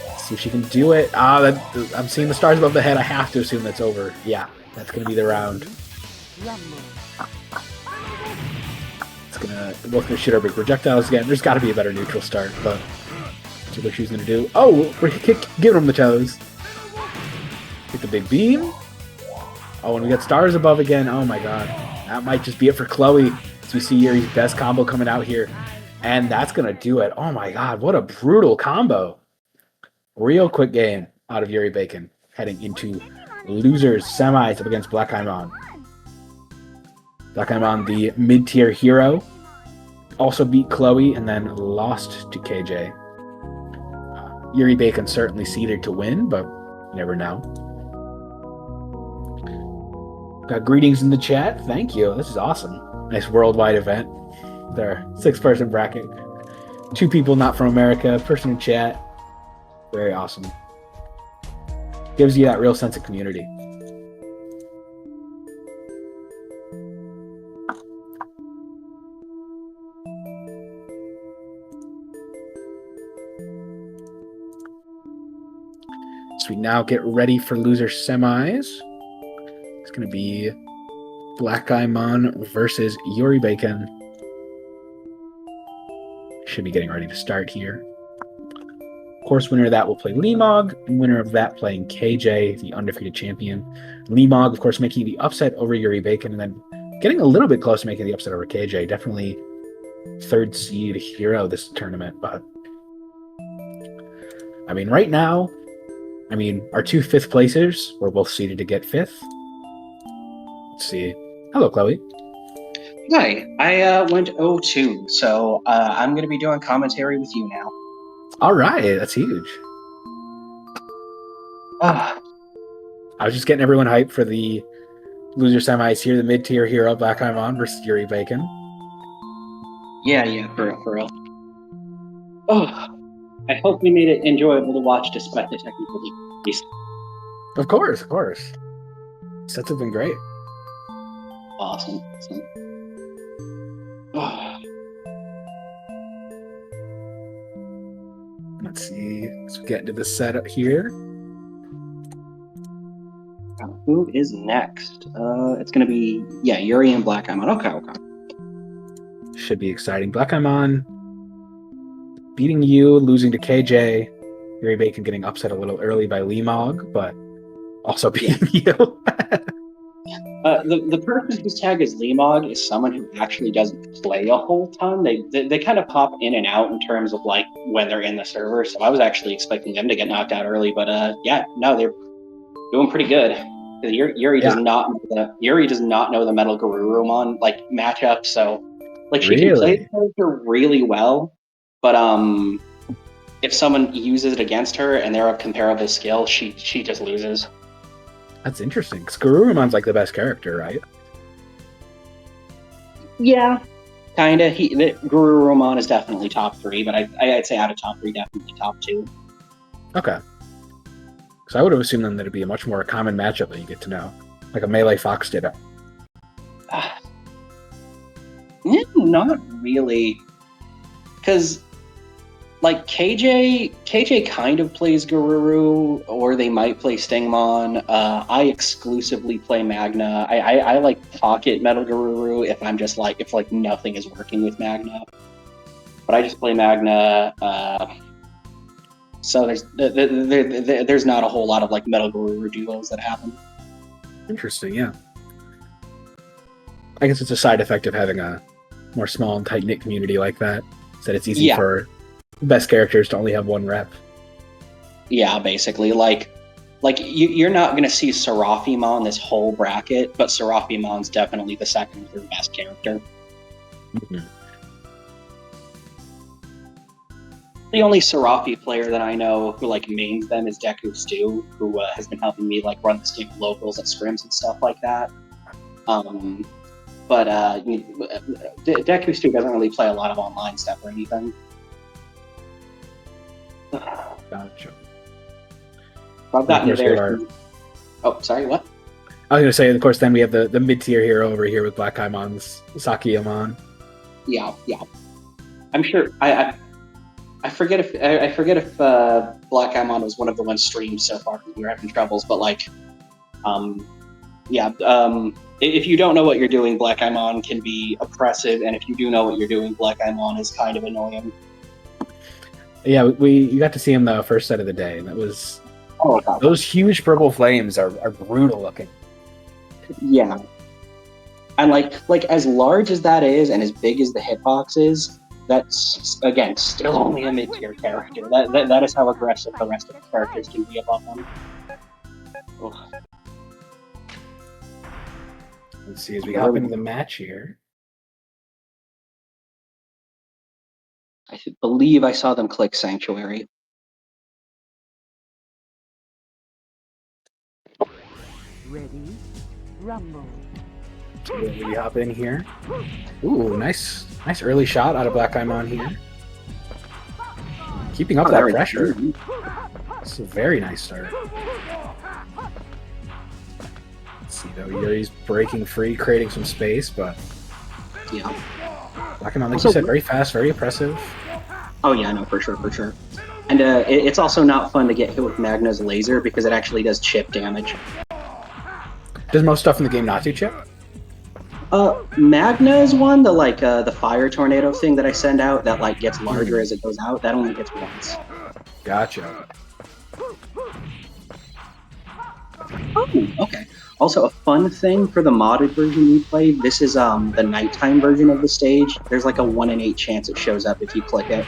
Let's see if she can do it. I'm seeing the stars above the head. I have to assume that's over. Yeah, that's going to be the round. We're both going to shoot our big projectiles again. There's got to be a better neutral start, but let's see what she's going to do. Oh, we're giving him the toes. Get the big beam. Oh, and we got stars above again. Oh my god. That might just be it for Chloe. As we see Yuri's best combo coming out here. And that's going to do it. Oh my god, what a brutal combo. Real quick game out of Yuri Bacon. Heading into losers semis up against BLACKEYEMON. BLACKEYEMON, the mid-tier hero, also beat Chloe and then lost to KJ. Yuri Bacon certainly seeded to win, but you never know. Got greetings in the chat. Thank you. This is awesome. Nice worldwide event. There, 6-person bracket. 2 people not from America, person in chat. Very awesome. Gives you that real sense of community. So we now get ready for loser semis. It's going to be BLACKEYEMON versus YURI Bacon. Should be getting ready to start here. Of course, winner of that will play LEEMOG, and winner of that playing KAYJAY, the undefeated champion. LEEMOG, of course, making the upset over YURI Bacon, and then getting a little bit close to making the upset over KAYJAY. Definitely third seed hero this tournament, but I mean, right now, our two fifth placers were both seeded to get fifth. Let's see. Hello, Chloe. Hi, I went 0-2, so I'm going to be doing commentary with you now. All right, that's huge. I was just getting everyone hyped for the loser semis here, the mid-tier hero BLACKEYEMON versus YURI Bacon. Yeah, for real. Oh, I hope we made it enjoyable to watch despite the technical difficulties. Of course. Sets have been great. Awesome. Oh. Let's see. Let's get into the setup here. Who is next? It's going to be, YURI and BLACKEYEMON. Okay. Should be exciting. BLACKEYEMON beating you, losing to KAYJAY. YURI Bacon getting upset a little early by LEEMOG, but also beating you. The person whose tag is LEEMOG is someone who actually doesn't play a whole ton. They kind of pop in and out in terms of like when they're in the server. So I was actually expecting them to get knocked out early, but they're doing pretty good. Yuri does not know the Metal Garurumon like matchup, so like she can play the character really well, but if someone uses it against her and they're of comparable skill, she just loses. That's interesting, because Garurumon's like the best character, right? Yeah, kinda. Garurumon is definitely top 3, but I'd say out of top 3, definitely top 2. Okay. So I would have assumed then that it'd be a much more common matchup that you get to know, like a Melee Fox did. Not really, because like KAYJAY kind of plays Garuru, or they might play Stingmon. I exclusively play Magna. I like pocket Metal Garuru if I'm just like if nothing is working with Magna, but I just play Magna. So there's not a whole lot of like Metal Garuru duos that happen. Interesting, yeah. I guess it's a side effect of having a more small and tight-knit community like that, so that it's easy for best characters to only have one rep. Yeah, basically. Like you're not going to see Seraphimon this whole bracket, but Seraphimon's definitely the second or third best character. Mm-hmm. The only Seraphi player that I know who like mains them is Deku Stu, who has been helping me like run this game of locals at scrims and stuff like that. But Deku Stu doesn't really play a lot of online stuff or anything. Gotcha. I've gotten there. Oh, sorry, what? I was going to say, of course, then we have the mid-tier hero over here with BLACKEYEMON's Sakiyamon. Yeah. I'm sure. I forget if BLACKEYEMON was one of the ones streamed so far because we were having troubles, but like, if you don't know what you're doing, BLACKEYEMON can be oppressive, and if you do know what you're doing, BLACKEYEMON is kind of annoying. Yeah, you got to see him the first set of the day, and that was those huge purple flames are brutal looking. Yeah, and like as large as that is, and as big as the hitbox is, that's again still only a mid-tier character. That is how aggressive the rest of the characters can be above them. Ugh. Let's see as we hop into the match here. I believe I saw them click Sanctuary. Ready, rumble. We hop in here. Ooh, nice early shot out of BLACKEYEMON here. Keeping up that pressure. It's a very nice start. Let's see though, Yuri's breaking free, creating some space, but yeah. BLACKEYEMON, like you said, very fast, very oppressive. Oh yeah, no, for sure. And it's also not fun to get hit with Magna's laser because it actually does chip damage. Does most stuff in the game not do chip? Magna is one, the fire tornado thing that I send out that like gets larger as it goes out. That only hits once. Gotcha. Oh, okay. Also, a fun thing for the modded version we played, this is the nighttime version of the stage. There's like a 1 in 8 chance it shows up if you click it.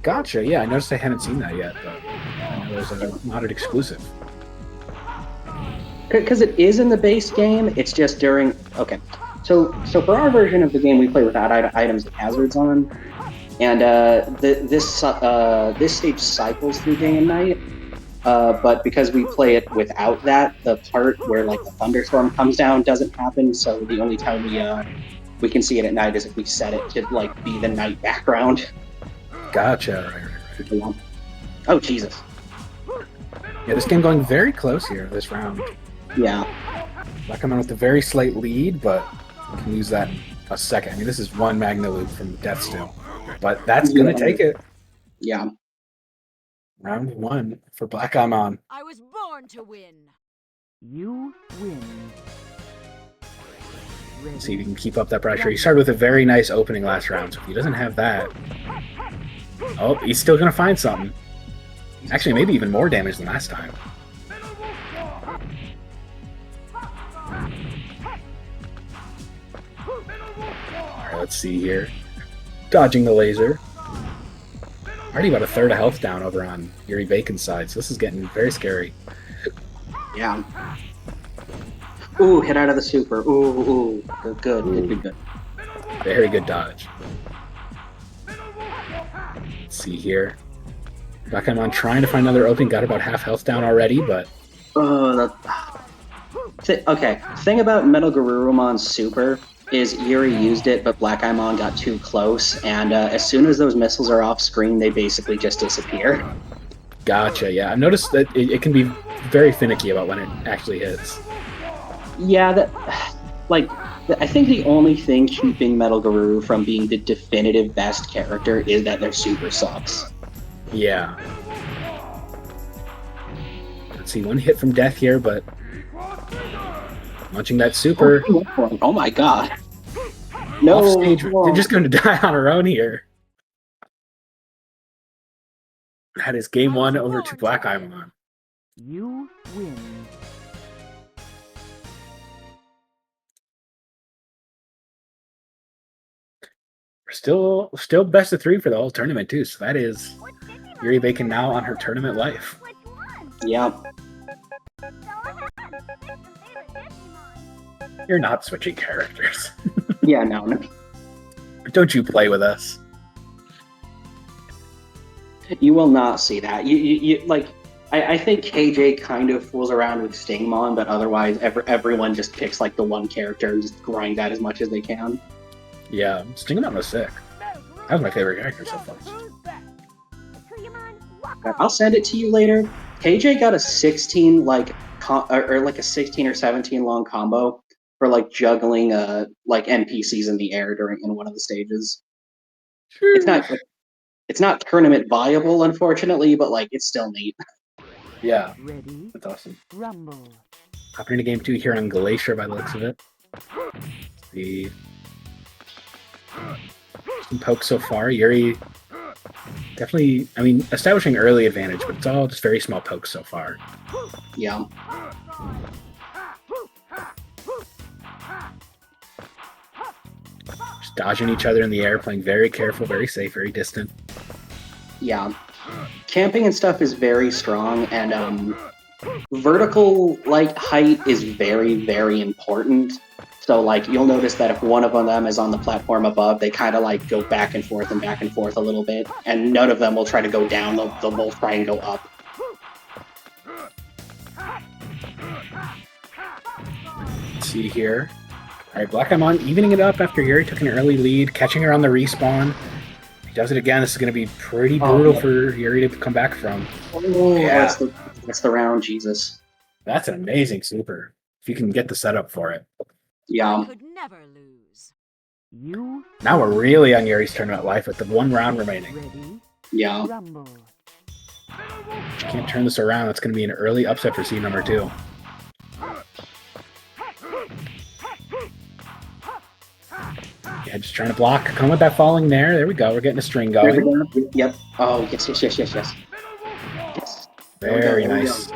Gotcha. Yeah, I noticed I haven't seen that yet, but I know there's a modded exclusive. Because it is in the base game, it's just during... Okay, so for our version of the game, we play without items and hazards on. And this stage cycles through day and night. But because we play it without that, the part where like the thunderstorm comes down doesn't happen. So the only time we can see it at night is if we set it to like be the night background. Gotcha. Right. Oh Jesus! Yeah, this game going very close here this round. Yeah. BLACKEYEMON with a very slight lead, but we can use that in a second. I mean, this is one Magna loop from death still, but that's gonna take it. Yeah. Round 1 for BLACKEYEMON. I was born to win. You win. Let's see if he can keep up that pressure. He started with a very nice opening last round, so if he doesn't have that... Oh, he's still going to find something. Actually, maybe even more damage than last time. Alright, let's see here. Dodging the laser. Already about a third of health down over on Yuri Bacon's side, so this is getting very scary. Yeah. Ooh, hit out of the super. Ooh. Good. Very good dodge. Let's see here. BLACKEYEMON trying to find another opening, got about half health down already, but... Okay, thing about Metal Garurumon's super is Yuri used it, but BLACKEYEMON got too close, and as soon as those missiles are off screen, they basically just disappear. Gotcha, yeah. I've noticed that it can be very finicky about when it actually hits. Yeah, I think the only thing keeping Metal Garuru from being the definitive best character is that their super sucks. Yeah. Let's see, one hit from death here, but... Launching that super. Oh my god. No. Off stage. They're just going to die on our own here. That is game 1 over to BLACKEYEMON. You win. We're still best of 3 for the whole tournament too, so that is Yuri Bacon now on her tournament life. Yeah. You're not switching characters. Yeah, no. Don't you play with us. You will not see that. You like. I think KJ kind of fools around with Stingmon, but otherwise, everyone just picks like the one character and just grind that as much as they can. Yeah, Stingmon was sick. That was my favorite character so far. I'll send it to you later. KJ got a 16 like a 16 or 17 long combo for like juggling like NPCs in the air in one of the stages. It's not tournament viable, unfortunately, but like it's still neat. Yeah, Ready? that's awesome. Rumble. Hopping into game 2 here on Glacier by the looks of it. The some pokes so far. Yuri definitely, I mean, establishing early advantage, but it's all just very small pokes so far. Yeah. Just dodging each other in the air, playing very careful, very safe, very distant. Yeah. Camping and stuff is very strong, and vertical like height is very, very important. So like you'll notice that if one of them is on the platform above, they kind of like go back and forth a little bit, and none of them will try to go down. They'll both try and go up. Let's see here. All right, BLACKEYEMON evening it up after Yuri took an early lead, catching her on the respawn. He does it again. This is going to be pretty brutal for Yuri to come back from. Oh, yeah. That's the round, Jesus. That's an amazing super. If you can get the setup for it. Yeah. Could never lose. You Now we're really on Yuri's tournament life with the 1 round remaining. ready? Yeah. Rumble. Can't turn this around. It's going to be an early upset for seed number 2. Yeah, just trying to block. Come with that falling there. There we go. We're getting a string going. Yep. Oh, yes. Yes. Very nice.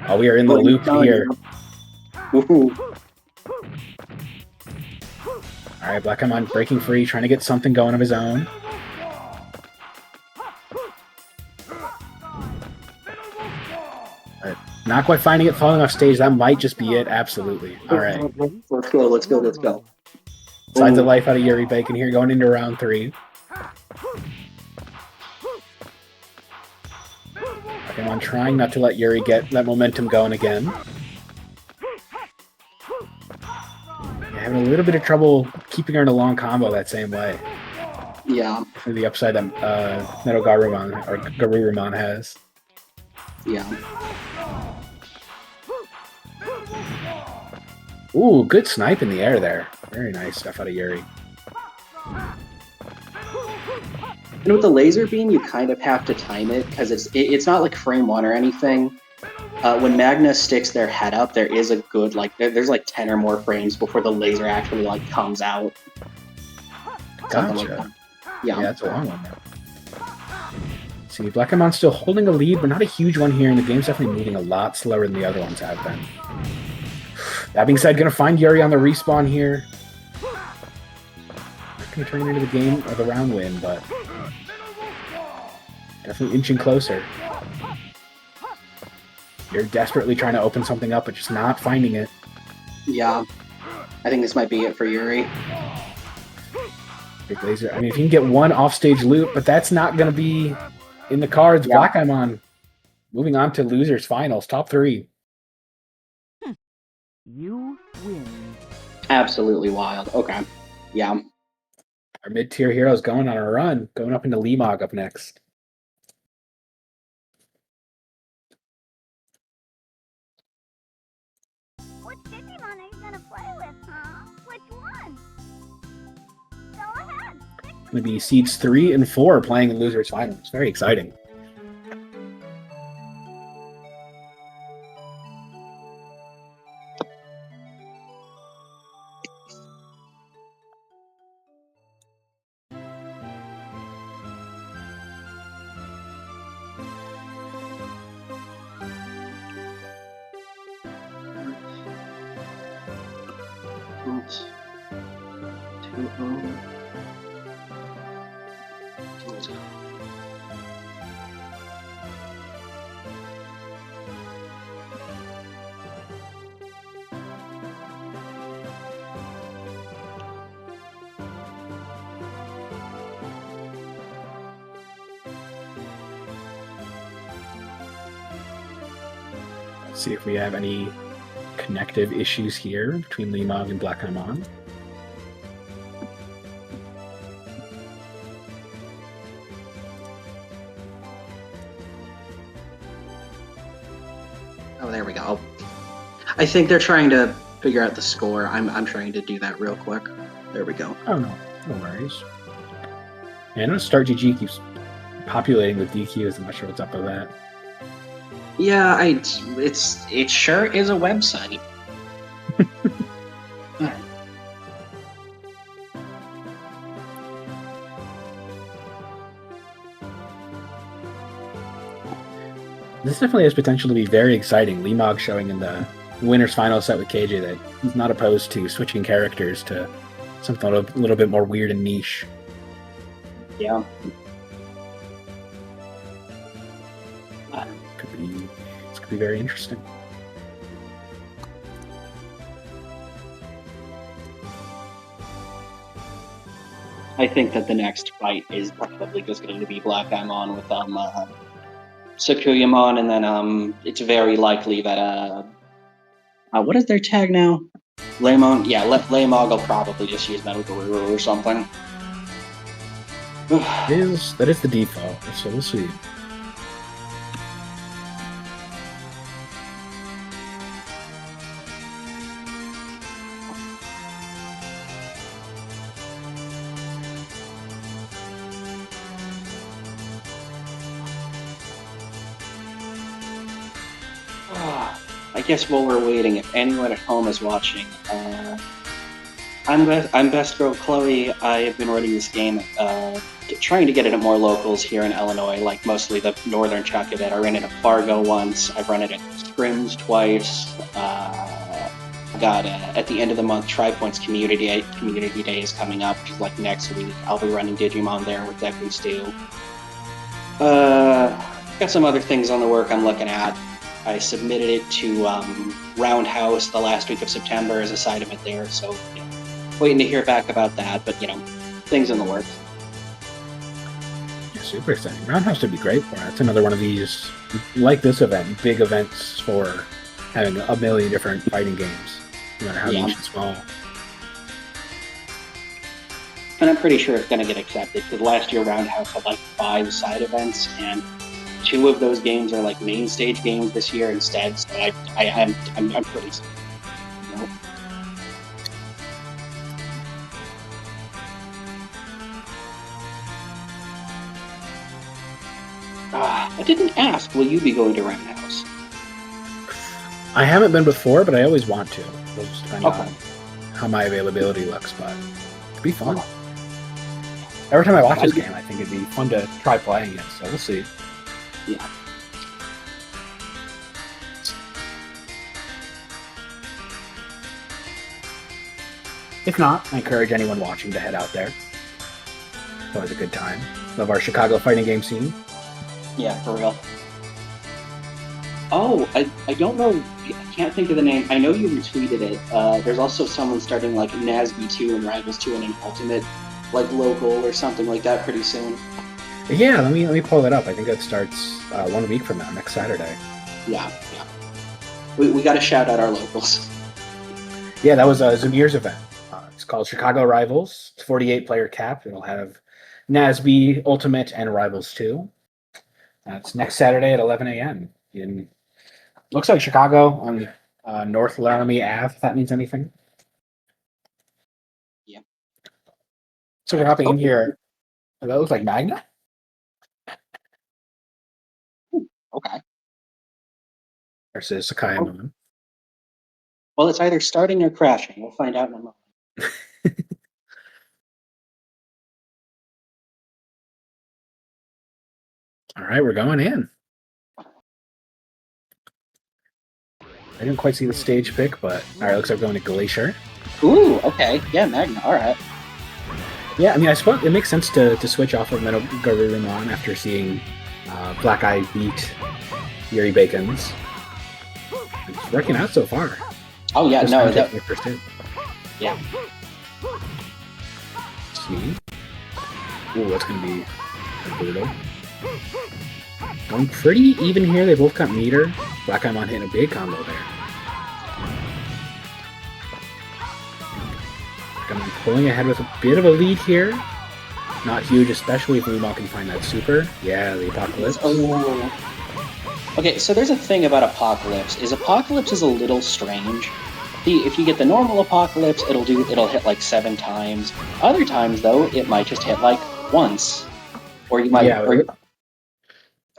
Oh, we are in the loop here. Woohoo. All right, BLACKEYEMON breaking free, trying to get something going of his own. Not quite finding it, falling off stage. That might just be it. Absolutely. All right. Let's go. Signs of life out of Yuri Bacon here, going into round 3. BLACKEYEMON trying not to let Yuri get that momentum going again. Yeah, having a little bit of trouble keeping her in a long combo that same way. Yeah. For the upside that Metal Garurumon or Garurumon has. Yeah. Ooh, good snipe in the air there. Very nice stuff out of Yuri. And with the laser beam, you kind of have to time it because it's not like frame 1 or anything. When Magna sticks their head up, there is a good there's like 10 or more frames before the laser actually comes out. Gotcha. Yeah, that's a long one now. See, BLACKEYEMON's still holding a lead, but not a huge one here, and the game's definitely moving a lot slower than the other ones have been. That being said, gonna find Yuri on the respawn here. Not gonna turn it into the game or the round win, but definitely inching closer. You're desperately trying to open something up, but just not finding it. Yeah. I think this might be it for Yuri. Big laser. I mean, if you can get one offstage loop, but that's not going to be in the cards. Yeah. BLACKEYEMON moving on to losers finals, top 3. You win. Absolutely wild. Okay. Yeah. Our mid-tier heroes going on a run, going up into LEEMOG up next. Which Digimon are you gonna play with, huh? Which one? Go ahead. Going to be seeds 3 and 4 playing in losers finals. Very exciting. Let's see if we have any connective issues here between LEEMOG and BLACKEYEMON. Oh, there we go. I think they're trying to figure out the score. I'm trying to do that real quick. There we go. Oh, no. No worries. Yeah, I know Start GG keeps populating with DQs. I'm not sure what's up with that. Yeah, it sure is a website. This definitely has potential to be very exciting. LEEMOG showing in the winner's final set with KAYJAY that he's not opposed to switching characters to something a little bit more weird and niche. Yeah. This could be very interesting. I think that the next fight is probably just going to be BLACKEYEMON with Sakuyamon, and then it's very likely that what is their tag now? LEEMOG. Yeah, LEEMOG will probably just use Metal Garuru or something. That is the default, so we'll see. guess while we're waiting, if anyone at home is watching, I'm Best Girl Chloe. I've been running this game, trying to get it at more locals here in Illinois, like mostly the northern chunk of it. I ran it at Fargo once. I've run it at Scrims twice. Got at the end of the month, TriPoint's Community Day is coming up, which is like next week. I'll be running Digimon there with Deku and Stu. Got some other things on the work I'm looking at. I submitted it to Roundhouse the last week of September as a side event there, so waiting to hear back about that, but things in the works. Yeah, super exciting. Roundhouse would be great for it. It's another one of these, like this event, big events for having a million different fighting games, no matter how large and small. And I'm pretty sure it's going to get accepted, because last year Roundhouse had like 5 side events, and 2 of those games are like main stage games this year instead, so I'm pretty certain. I didn't ask, will you be going to Roundhouse? I haven't been before, but I always want to. It'll just depend Okay. on how my availability looks, but it'd be fun. Every time I watch this game, I think it'd be fun to try playing it, so we'll see. Yeah. If not, I encourage anyone watching to head out there. It's always a good time. Love our Chicago fighting game scene. Yeah, for real. Oh, I don't know, I can't think of the name. I know you retweeted it. There's also someone starting like NASB 2 and Rivals 2 and an Ultimate, like local or something like that pretty soon. Yeah, let me pull it up. I think that starts 1 week from now, next Saturday. Yeah. We got to shout out our locals. Yeah, that was Zamir's event. It's called Chicago Rivals. It's 48-player cap. It'll have NASB, Ultimate, and Rivals 2. It's next Saturday at 11 a.m. Looks like Chicago on North Laramie Ave, if that means anything. Yeah. So we're hopping in here. That looks like Magna? Okay. Versus KAYJAY. Well, it's either starting or crashing. We'll find out in a moment. All right, we're going in. I didn't quite see the stage pick, but all right, looks like we're going to Glacier. Ooh, okay. Yeah, Magna. All right. Yeah, I mean, I suppose it makes sense to switch off of Metal Garurumon after seeing Black Eye beat Yuri Bacon's. It's working out so far. Oh, yeah, Just no. taking your first hit. Yeah. See? Ooh, that's going to be brutal. Going pretty even here. They both got meter. BLACKEYEMON hitting a big combo there. Gonna be pulling ahead with a bit of a lead here. Not huge, especially if LEEMOG can find that super. Yeah, the Apocalypse. Oh. Okay, so there's a thing about Apocalypse. Apocalypse is a little strange. If you get the normal Apocalypse, it'll hit like 7 times. Other times, though, it might just hit like once. Or you might... Yeah.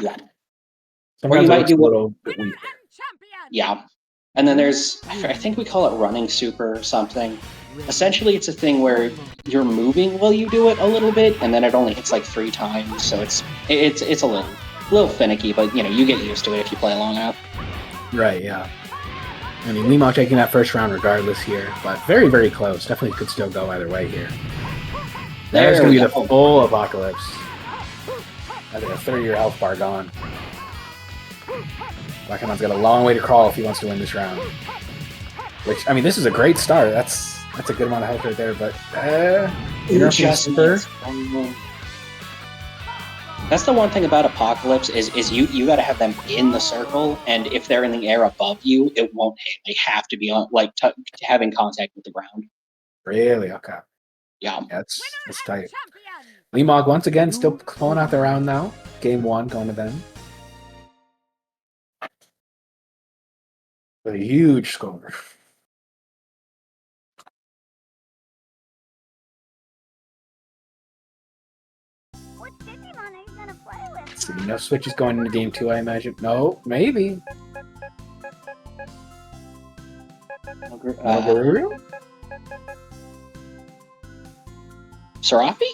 Yeah. Sometimes you might it's do a little bit weak. Yeah. And then there's, I think we call it running super or something. Essentially, it's a thing where you're moving while you do it a little bit, and then it only hits like 3 times, so it's a little finicky, but you get used to it if you play long enough. Right, yeah. I mean, LEEMOG taking that first round regardless here, but very, very close. Definitely could still go either way here. There's going to be the full Apocalypse. That's like a 30-year health bar gone. BLACKEYEMON's got a long way to crawl if he wants to win this round. Which, I mean, this is a great start. That's a good amount of health right there, but super. That's the one thing about Apocalypse is you got to have them in the circle, and if they're in the air above you, it won't hit. They have to be on having contact with the ground. Really? Okay. Yeah. That's tight. LEEMOG once again still pulling out the round now. Game 1 going to them. With a huge score. What Digimon are you gonna play with? Let's see, no switches going into game 2, I imagine. No, maybe. Garuru? Serapi?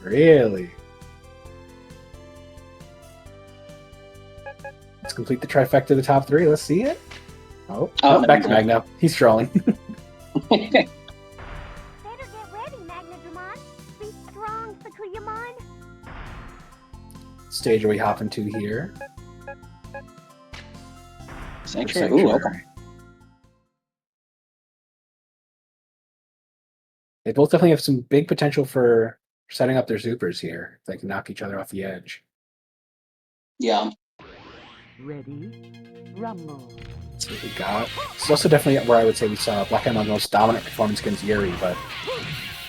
Really? Let's complete the trifecta of the top three. Let's see it. Oh, Oh, back to never Magno. He's trolling. Better get ready, Magnadramon. Be strong, Sakuyamon. Stage are we hopping to here? Sanctuary. Ooh, okay. They both definitely have some big potential for setting up their supers here. They can knock each other off the edge. Yeah. Ready? Rumble. That's what we got. It's also definitely where I would say we saw BLACKEYEMON's most dominant performance against Yuri, but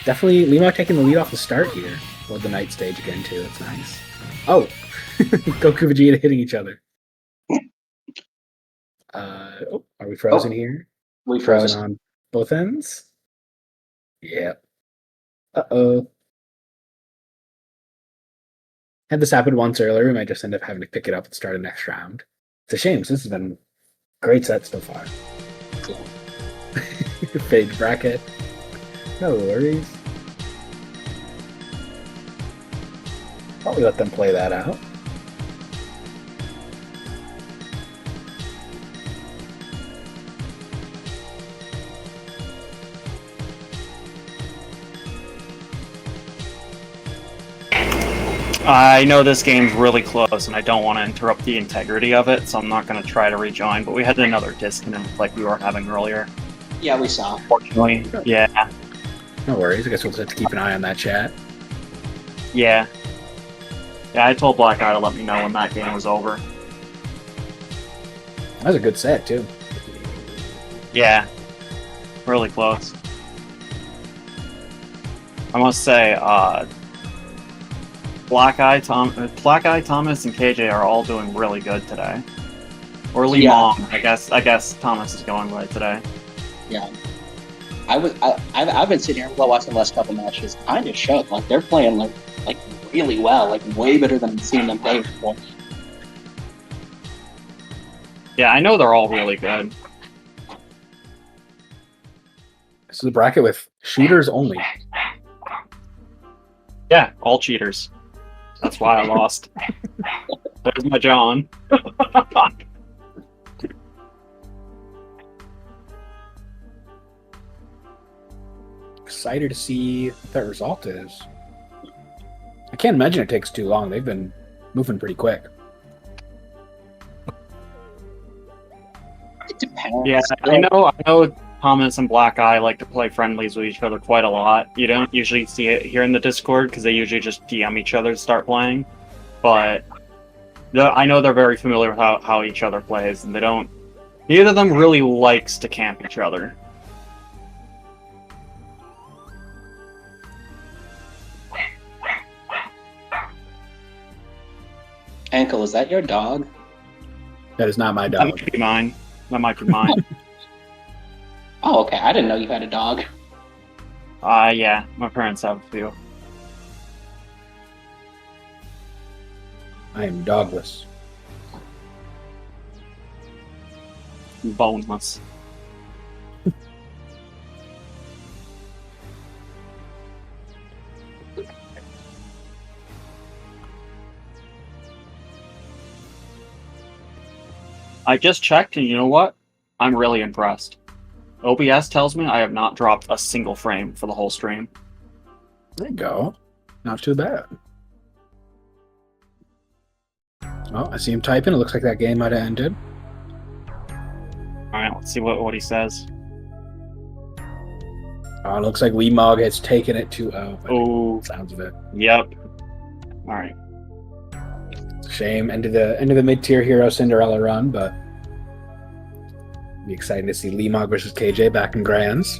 definitely LEEMOG taking the lead off the start here. Or the night stage again, too. That's nice. Oh! Goku Vegeta hitting each other. Oh, are we frozen here? We Frozen froze. on both ends? Yeah. Uh-oh. Had this happened once earlier, we might just end up having to pick it up and start a next round. It's a shame, 'cause this has been a great set so far. Fade bracket. No worries. Probably let them play that out. I know this game's really close, and I don't want to interrupt the integrity of it, so I'm not going to try to rejoin, but we had another disconnect like we were having earlier. Yeah, we saw. Fortunately. Yeah. No worries, I guess we'll just have to keep an eye on that chat. Yeah. Yeah, I told Black Eye to let me know when that game was over. That was a good set, too. Yeah. Really close. I must say, Black Eye, Thomas, and KJ are all doing really good today. Or LEEMOG. Yeah. I guess Thomas is going right today. Yeah. I've been sitting here while watching the last couple matches, kind of shook. Like they're playing like really well, like way better than I've seen them play before. Yeah, I know they're all really good. This is a bracket with shooters only. Yeah, all cheaters. That's why I lost. There's my John. Excited to see what that result is. I can't imagine it takes too long. They've been moving pretty quick. It depends. Yeah, I know Thomas and Black Eye like to play friendlies with each other quite a lot. You don't usually see it here in the Discord because they usually just DM each other to start playing. But I know they're very familiar with how each other plays, and neither of them really likes to camp each other. Ankle, is that your dog? That is not my That dog. might be mine. That might be mine. Oh, okay. I didn't know you had a dog. Yeah, my parents have a few. I am dogless. Boneless. I just checked, and you know what? I'm really impressed. OBS tells me I have not dropped a single frame for the whole stream. There you go. Not too bad. Oh, I see him typing. It looks like that game might have ended. Alright, let's see what he says. Oh, it looks like LEEMOG has taken it 2-0. Oh, Sounds of it. yep. Alright. It's a shame. End of the mid-tier hero Cinderella run, but be exciting to see LEEMOG versus KJ back in Grands.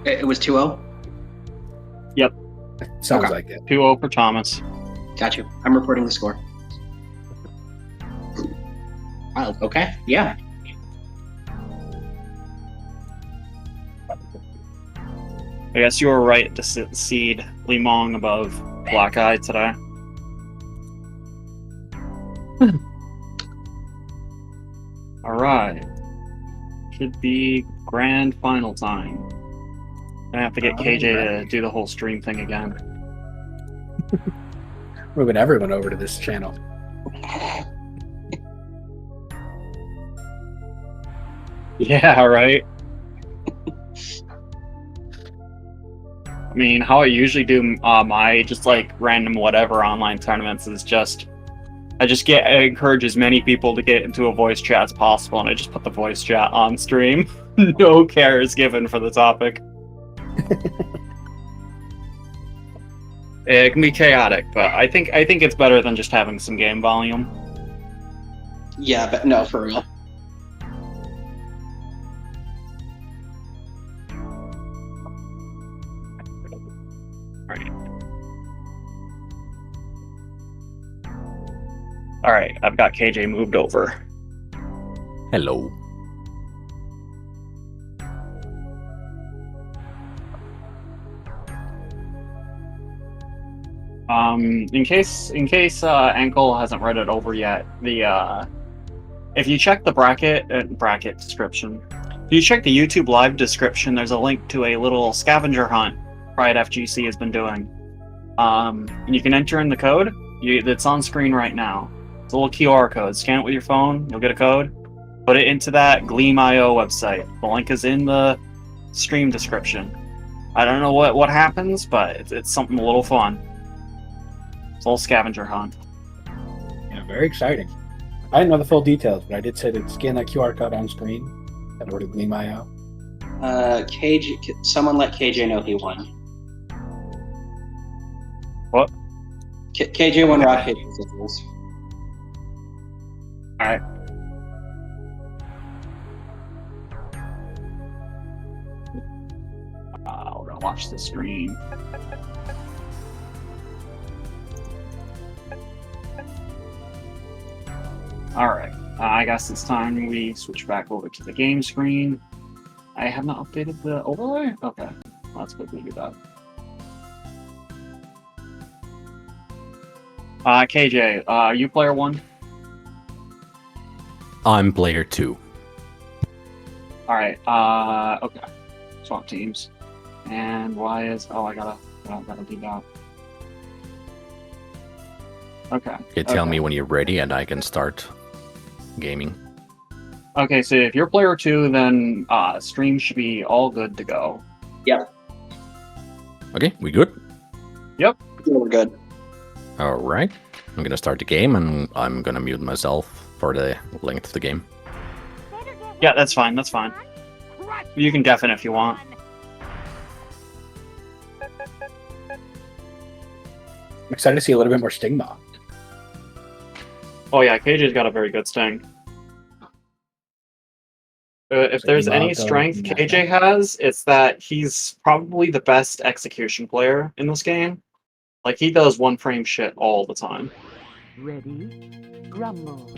It was 2-0? Yep. Sounds Okay. like it. 2-0 for Thomas. Got you. I'm reporting the score. Oh, okay. Yeah. I guess you were right to seed LEEMOG above Black Eye today. Alright. should be grand final time. I have to get KJ to do the whole stream thing again. Moving everyone over to this channel. Yeah, right. I mean, how I usually do my just like random whatever online tournaments is just I encourage as many people to get into a voice chat as possible, and I just put the voice chat on stream. No care is given for the topic. It can be chaotic, but I think it's better than just having some game volume. Yeah, but no, for real. Alright, I've got KJ moved over. Hello. In case Ankle hasn't read it over yet, if you check the bracket description, if you check the YouTube live description, there's a link to a little scavenger hunt PrideFGC has been doing. And you can enter in the code. It's on screen right now. It's a little QR code. Scan it with your phone. You'll get a code. Put it into that Gleam.io website. The link is in the stream description. I don't know what happens, but it's something a little fun. It's a little scavenger hunt. Yeah, very exciting. I didn't know the full details, but I did say to scan that QR code on screen. Head over to Gleam.io. KJ, someone let KJ know he won. What? KJ won rock paper scissors. Alright. We're gonna watch the stream. Alright, I guess it's time we switch back over to the game screen. I have not updated the overlay? Okay, let's quickly do that. KJ, you player 1? I'm player 2. Alright, okay. Swap teams. And why is... Oh, I gotta do that. Okay. You tell me when you're ready and I can start gaming. Okay, so if you're player 2, then stream should be all good to go. Yep. Okay, we good? Yep. We're good. Alright. I'm gonna start the game and I'm gonna mute myself for the length of the game. Yeah, that's fine, that's fine. You can deafen if you want. I'm excited to see a little bit more Stigma. Oh yeah, KJ's got a very good sting. If So there's you any log on, strength yeah. KJ has, it's that he's probably the best execution player in this game. Like, he does one-frame shit all the time. Ready? Rumble.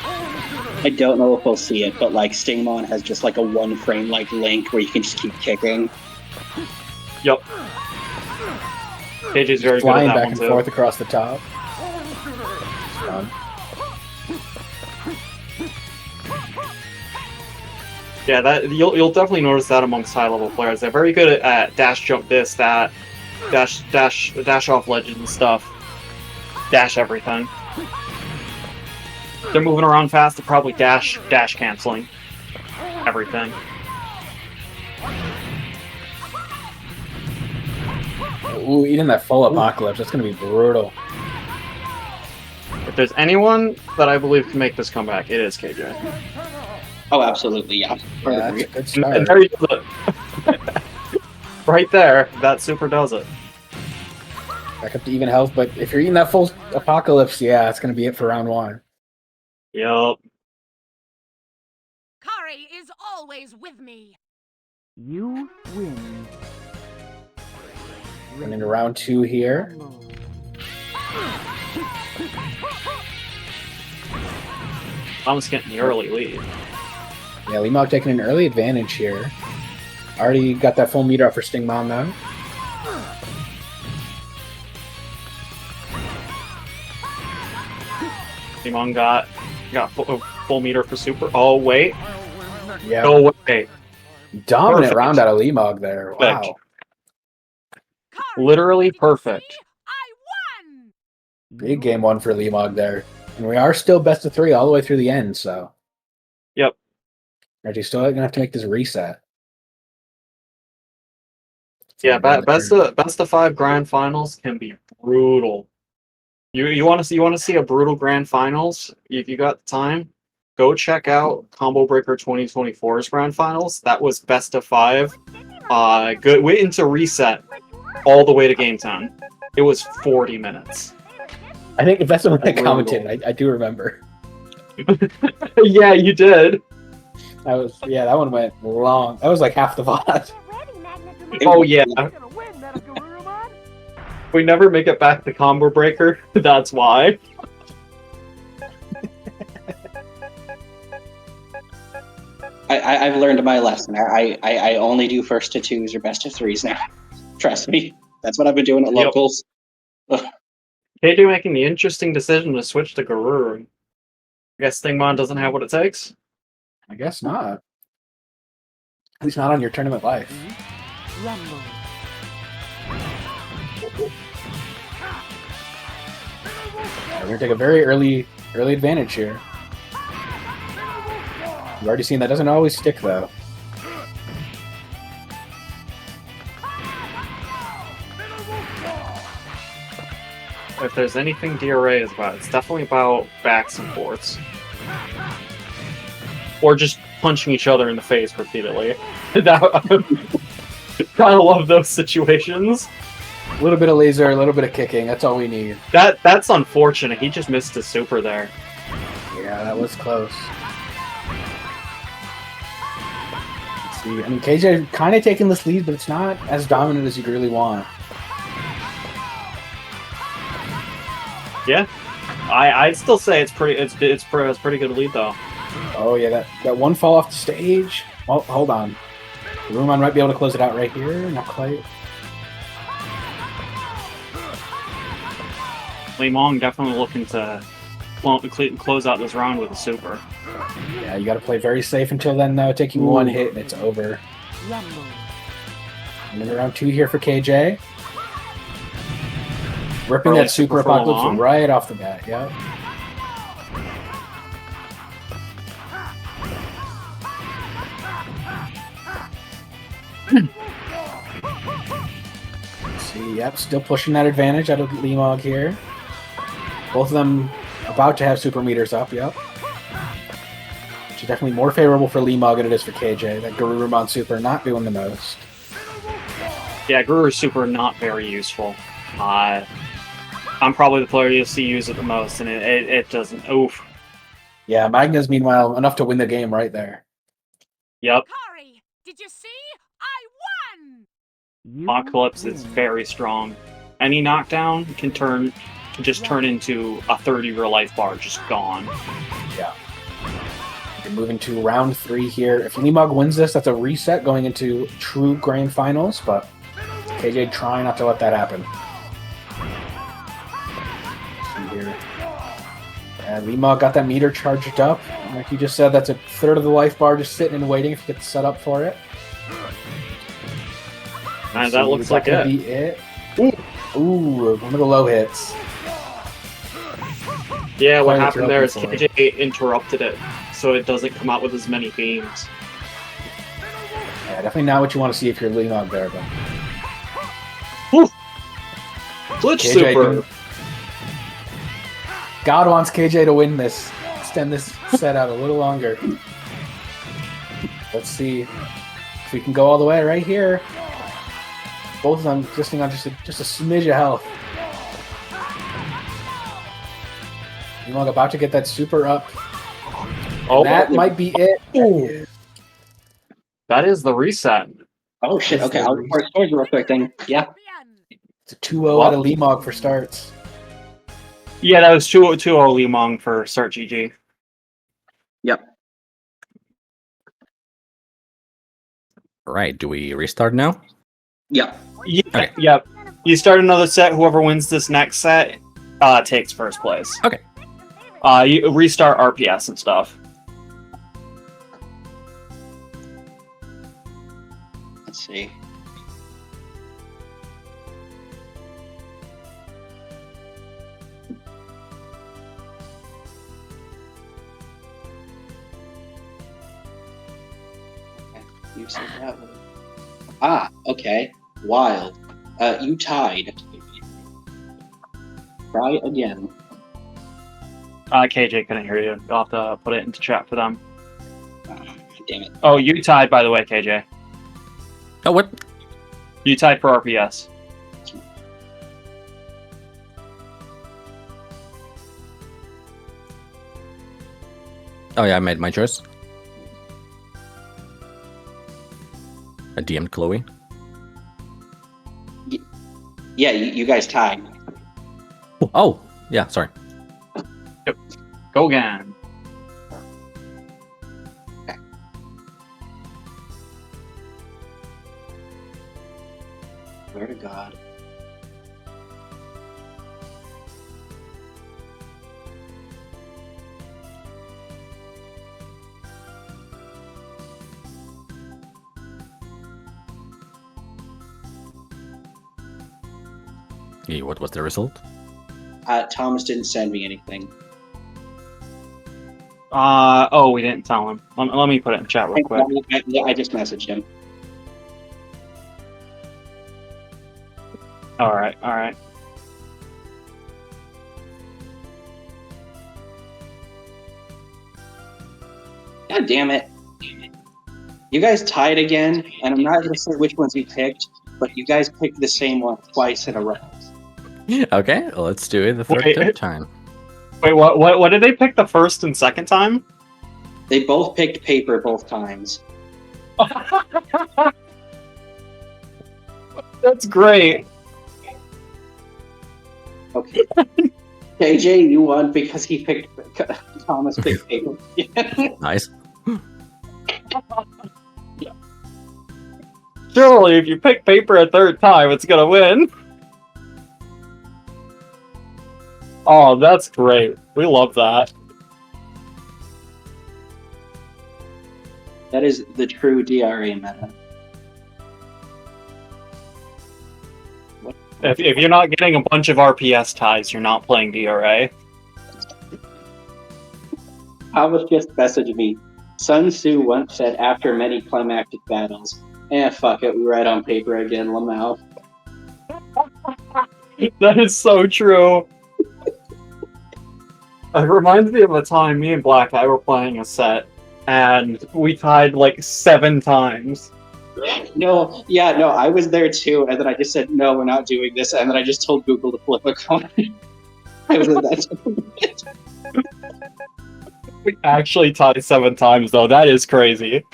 I don't know if we'll see it, but like Stingmon has just like a one frame like Link where you can just keep kicking. Yep. KJ's very good Flying at that back one and too. forth across the top. It's fun. Yeah, that you'll definitely notice that amongst high-level players. They're very good at dash, jump, this, that, dash off ledges and stuff, dash everything. They're moving around fast. They're probably dash canceling everything. Ooh, eating that full apocalypse. That's gonna be brutal. If there's anyone that I believe can make this comeback, it is KJ. Oh, absolutely, yeah. Yeah, that's a good And start. there he does it. Right there, that super does it. Back up to even health, but if you're eating that full apocalypse, yeah, it's gonna be it for round 1. Yup. Kari is always with me. You win. And into round 2 here. Rumble. Thomas getting the early lead. Yeah, LEEMOG taking an early advantage here. Already got that full meter up for Stingmon now. Digimon got full meter for super. Oh wait, Yeah. No way. Dominant Perfect. round out of Leemog there. Wow. Literally perfect. I won! Big game one for Leemog there. And we are still best of 3 all the way through the end, so. Yep. Reggie's still going to have to make this reset. Yeah, best of 5 grand finals can be brutal. You want to see a brutal grand finals? If you got the time, go check out Combo Breaker 2024's grand finals. That was best of 5. Good. Wait into reset all the way to game 10. It was 40 minutes. I think that's the one I commented. I do remember. Yeah, you did. That one went long. That was like half the VOD. Oh yeah. We never make it back to Combo Breaker. That's why. I've learned my lesson. I only do first to 2s or best of 3s now. Trust me. That's what I've been doing at Yep. locals. KJ making the interesting decision to switch to Garuru. I guess Stingmon doesn't have what it takes. I guess not. At least not on your tournament life. Rumble. We're going to take a very early advantage here. You've already seen that doesn't always stick, though. If there's anything DRA is about, it's definitely about backs and forths. Or just punching each other in the face repeatedly. I kind of love those situations. A little bit of laser, a little bit of kicking. That's all we need. That's unfortunate. He just missed his super there. Yeah, that was close. Let's see. I mean, KJ kind of taking this lead, but it's not as dominant as you'd really want. Yeah, I'd still say it's a pretty good lead though. Oh yeah, that one fall off the stage. Oh, hold on. Rumon might be able to close it out right here. Not quite. LEEMOG definitely looking to close out this round with a super. Yeah, you got to play very safe until then, though. Taking one hit and it's over. Rumble. And then round 2 here for KJ. Ripping Early that super super for apocalypse LEEMOG. right off the bat. Yep. Let's see, yep, still pushing that advantage out of Leemog here. Both of them about to have super meters up, yep. Which is definitely more favorable for Leemog than it is for KJ. That Garurumon super not doing the most. Yeah, Guru's super not very useful. I'm probably the player you'll see use it the most, and it doesn't. Oof. Yeah, Magna's meanwhile enough to win the game right there. Yep. Kari, did you see? I won! Apocalypse is very strong. Any knockdown can just turn into a 30 real life bar, just gone. Yeah. You're moving to round 3 here. If Leemog wins this, that's a reset going into true grand finals, but KJ trying not to let that happen. Let's see here. And Leemog got that meter charged up. Like you just said, that's a third of the life bar just sitting and waiting if you get the setup for it. And that looks like gonna be it. Ooh, one of the low hits. Yeah, what Quite happened there is interrupted KJ interrupted it, so it doesn't come out with as many beams. Yeah, definitely not what you want to see if you're Leemog there, but Glitch KJ super. God wants KJ to win this. Extend this set out a little longer. Let's see if we can go all the way right here. Both of them existing on just a smidge of health. Leemog about to get that super up. Oh, That might be it. Ooh. That is the reset. Oh shit, okay, I'll report scores real quick then. Yeah. It's a 2-0 out of Leemog for starts. Yeah, that was 2-0 LEEMOG for start GG. Yep. All right, do we restart now? Yep. Yeah, Okay. Yep. You start another set. Whoever wins this next set takes first place. Okay. You restart RPS and stuff. Let's see. Okay, you said that one. Ah, okay. Wild. You tied. Try again. KJ couldn't hear you. You'll have to put it into chat for them. Damn it. Oh, you tied, by the way, KJ. Oh, what? You tied for RPS. Oh yeah, I made my choice. I DM'd Chloe. Yeah, you guys tied. Oh, yeah, sorry. Go again. Swear to God. Yeah, what was the result? Thomas didn't send me anything. Oh, we didn't tell him. Let me put it in chat real quick. I just messaged him. Alright, alright. God damn it. You guys tied again, and I'm not going to say which ones you picked, but you guys picked the same one twice in a row. Okay, let's do it the third time. Wait, what did they pick the first and second time? They both picked paper both times. That's great. Okay. KJ, you won because he picked Thomas picked paper. Nice. Surely, if you pick paper a third time, it's gonna win. Oh, that's great. We love that. That is the true DRA meta. If you're not getting a bunch of RPS ties, you're not playing DRA. Thomas just messaged me. Sun Tzu once said after many climactic battles, fuck it, we write on paper again, Lamau. That is so true. It reminds me of a time me and Black Eye were playing a set, and we tied like 7 times. No, I was there too, and then I just said, no, we're not doing this, and then I just told Google to flip a coin. I was at that. We actually tied 7 times, though. That is crazy.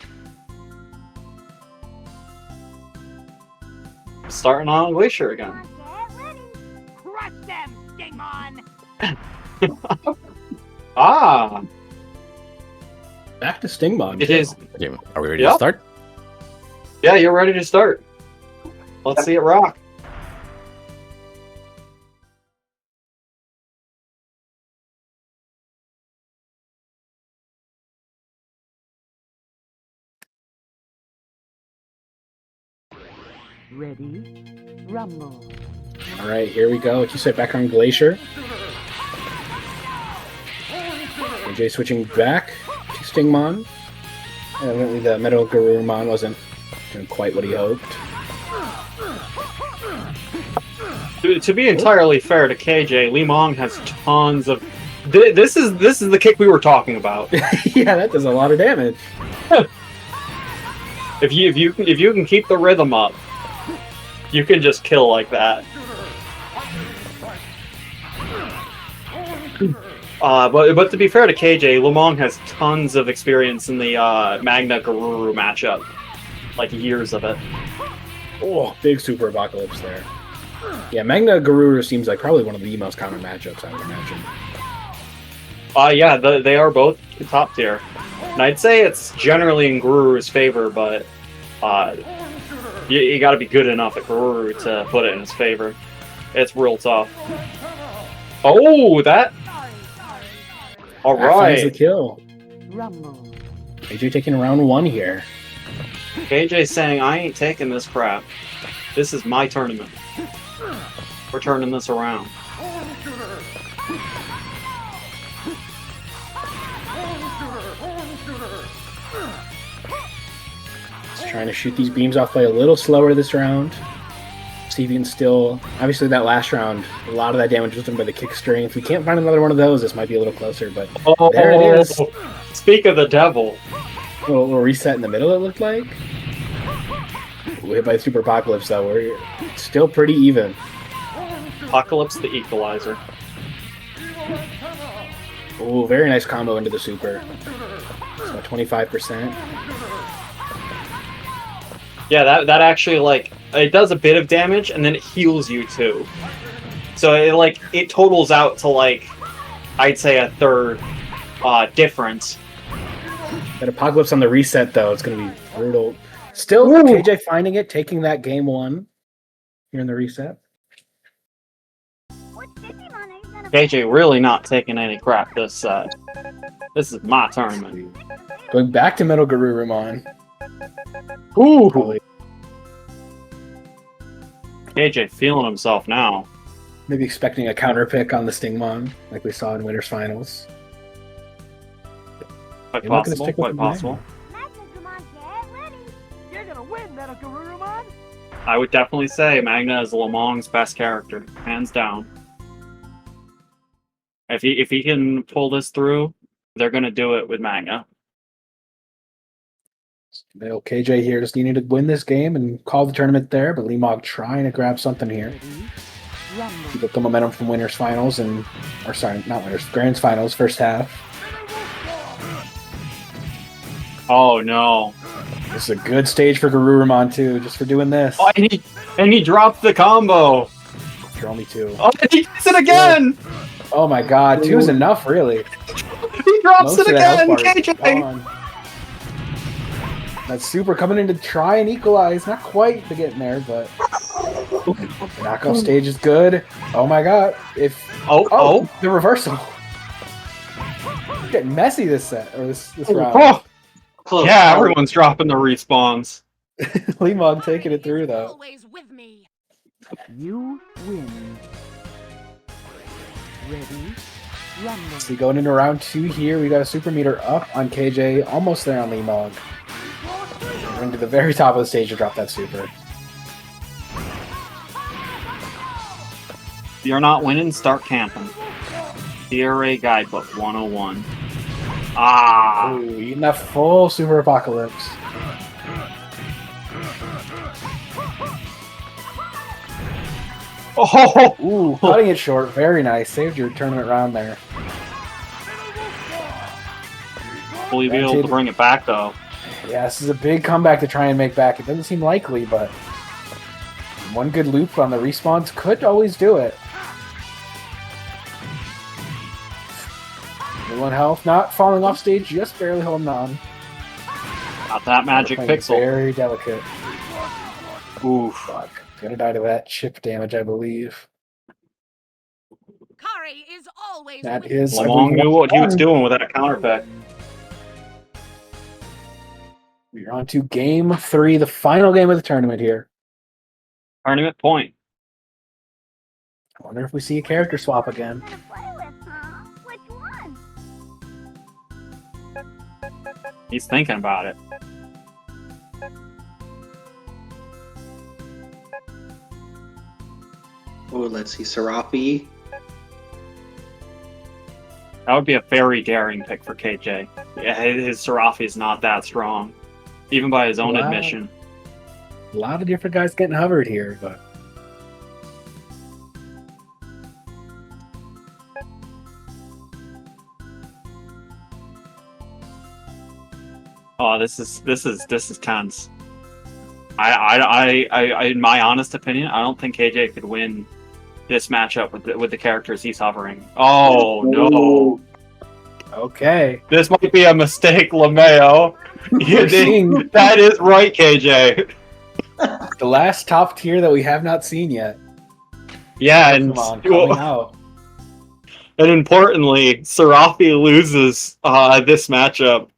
Starting on Glacier again. Get ready. Crush them, Digimon. Ah! Back to Stingmon. It is. Okay, are we ready to start? Yeah, you're ready to start. Let's see it rock. Ready? Rumble. All right, here we go. What you said back on Glacier. AJ switching back to Stingmon. Evidently the Metal Garurumon wasn't doing quite what he hoped. To be entirely fair to KJ, LEEMOG has tons of. This is the kick we were talking about. Yeah, that does a lot of damage. If you can keep the rhythm up, you can just kill like that. But to be fair to KJ, LEEMOG has tons of experience in the Magna Garuru matchup, like years of it. Oh, big Super Apocalypse there. Yeah, Magna Garuru seems like probably one of the most common matchups, I would imagine. Yeah, they are both top tier. And I'd say it's generally in Guru's favor, but you got to be good enough at Guru to put it in his favor. It's real tough. Oh, that. All That finds right. the kill. Rumble. AJ taking round 1 here. KJ's saying, I ain't taking this crap. This is my tournament. We're turning this around. Just trying to shoot these beams off, play a little slower this round. See if you can still... Obviously, that last round, a lot of that damage was done by the kick string. If we can't find another one of those, this might be a little closer, but there it is. Speak of the devil. A little reset in the middle, it looked like. We hit by the Super Apocalypse, though. We're still pretty even. Apocalypse the Equalizer. Oh, very nice combo into the Super. So 25%. Yeah, that actually, like, it does a bit of damage, and then it heals you, too. So, it totals out to, like, I'd say a third difference. That Apocalypse on the reset, though, it's going to be brutal. Still, KJ finding it, taking that game 1 here in the reset. Which Digimon are you gonna KJ really not taking any crap this set. This is my tournament. Going back to Metal Garurumon. Ooh! Probably KJ feeling himself now. maybe expecting a counter pick on the Stingmon, like we saw in Winter's Finals. Quite You're not gonna possible, stick with quite the possible. Magna-Gumon, get ready! You're gonna win, Metal Garurumon! I would definitely say Magna is LEEMOG's best character, hands down. If he can pull this through, they're gonna do it with Magna. KJ here just needing to win this game and call the tournament there, but LEEMOG trying to grab something here. Keep up the momentum from Winners Finals and, or sorry, not Winners, Grands Finals, first half. Oh no! This is a good stage for Garurumon too, just for doing this. Oh, and he dropped the combo. You're only 2. Oh, and he gets it again! Oh my god, 2 is enough, really. He drops Most it of the health again, bar is KJ! gone. That Super coming in to try and equalize. Not quite to get in there, but the knockoff stage is good. Oh my god. Oh. The reversal. Getting messy this set, or this round. Oh. Yeah, everyone's dropping the respawns. LEEMOG taking it through, though. Always with me. You win. Ready? Rumble. See, going into round 2 here, we got a super meter up on KJ, almost there on LEEMOG. Going to the very top of the stage to drop that super. If you're not winning, start camping. DRA Guidebook 101. Ah! Ooh, eating that full Super Apocalypse. Oh! Ooh, cutting it short. Very nice. Saved your tournament round there. Will you be able to bring it back, though? Yeah, this is a big comeback to try and make back. It doesn't seem likely, but one good loop on the respawns could always do it. 1 health, not falling off stage, just barely holding on. Not that magic Playing pixel. Very delicate. Ooh. Fuck. Gonna die to that chip damage, I believe. Kari is always That with is. I LEEMOG believe, knew what he was 1. doing with that counter pick. We're on to game 3, the final game of the tournament here. Tournament point. I wonder if we see a character swap again. Gonna play with, huh? Which one? He's thinking about it. Oh, let's see, Serapi. That would be a very daring pick for KJ. Yeah, his Serafi is not that strong. Even by his own Wow. admission. A lot of different guys getting hovered here, but Oh, this is tense. I in my honest opinion, I don't think KJ could win this matchup with the characters he's hovering. Oh no! okay. This might be a mistake, LeMayo. seeing- That is right, KJ. The last top tier that we have not seen yet. Yeah, and Come on, coming out. and importantly, Serafi loses this matchup.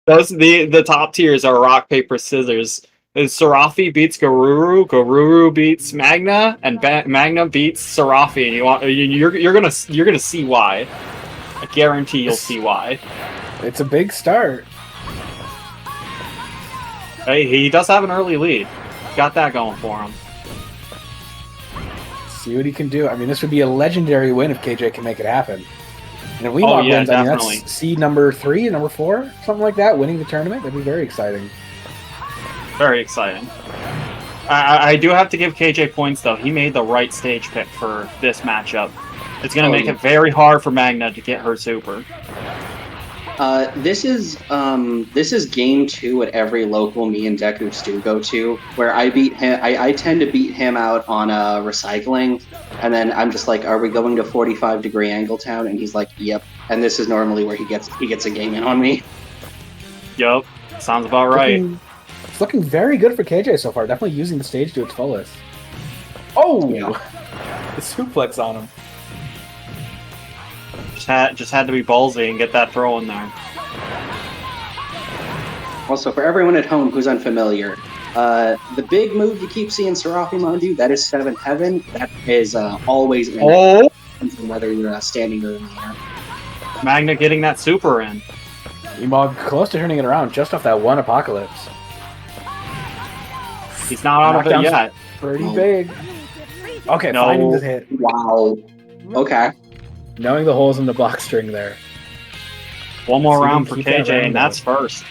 The top tiers are rock paper scissors. Serafi beats Garuru, Garuru beats Magna, and Magna beats Serafi. You're gonna see why. I guarantee you'll see why. It's a big start. Hey, he does have an early lead. Got that going for him. See what he can do. I mean, this would be a legendary win if KJ can make it happen. And if LEEMOG yeah, wins, I mean, definitely. that's seed number 3, number 4, something like that, winning the tournament. That'd be very exciting. Very exciting. I do have to give KJ points, though. He made the right stage pick for this matchup. It's going to make it very hard for Magna to get her super. This is game 2 at every local me and Deku Stu go to, where I beat him. I tend to beat him out on recycling, and then I'm just like, "Are we going to 45-degree Angletown?" And he's like, "Yep." And this is normally where he gets a game in on me. Yup, sounds about right. It's looking very good for KJ so far. Definitely using the stage to its fullest. Oh, Yeah. The suplex on him. Just had to be ballsy and get that throw in there. Also, for everyone at home who's unfamiliar, the big move you keep seeing Serafimon do, that is 7 Heaven. That is always in. Oh! Whether you're standing or in the air. Magna getting that super in. LEEMOG close to turning it around just off that one Apocalypse. He's not out of it Knockdown's yet. Pretty big. Okay, No. finding the hit. Wow. Okay. Knowing the holes in the block string there. One more See if round he for can keep that KJ, round and that's going. first.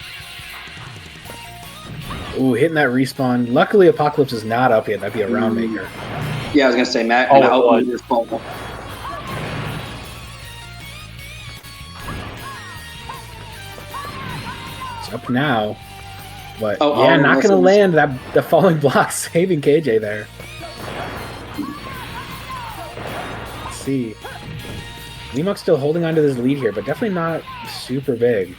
Ooh, hitting that respawn. Luckily, Apocalypse is not up yet. That'd be a round maker. Yeah, I was gonna say Matt. Oh, now it this ball. It's up now. But Oh, yeah, oh, not gonna listen. land the falling block, saving KJ there. Let's see. LEEMOG's still holding on to this lead here, but definitely not super big.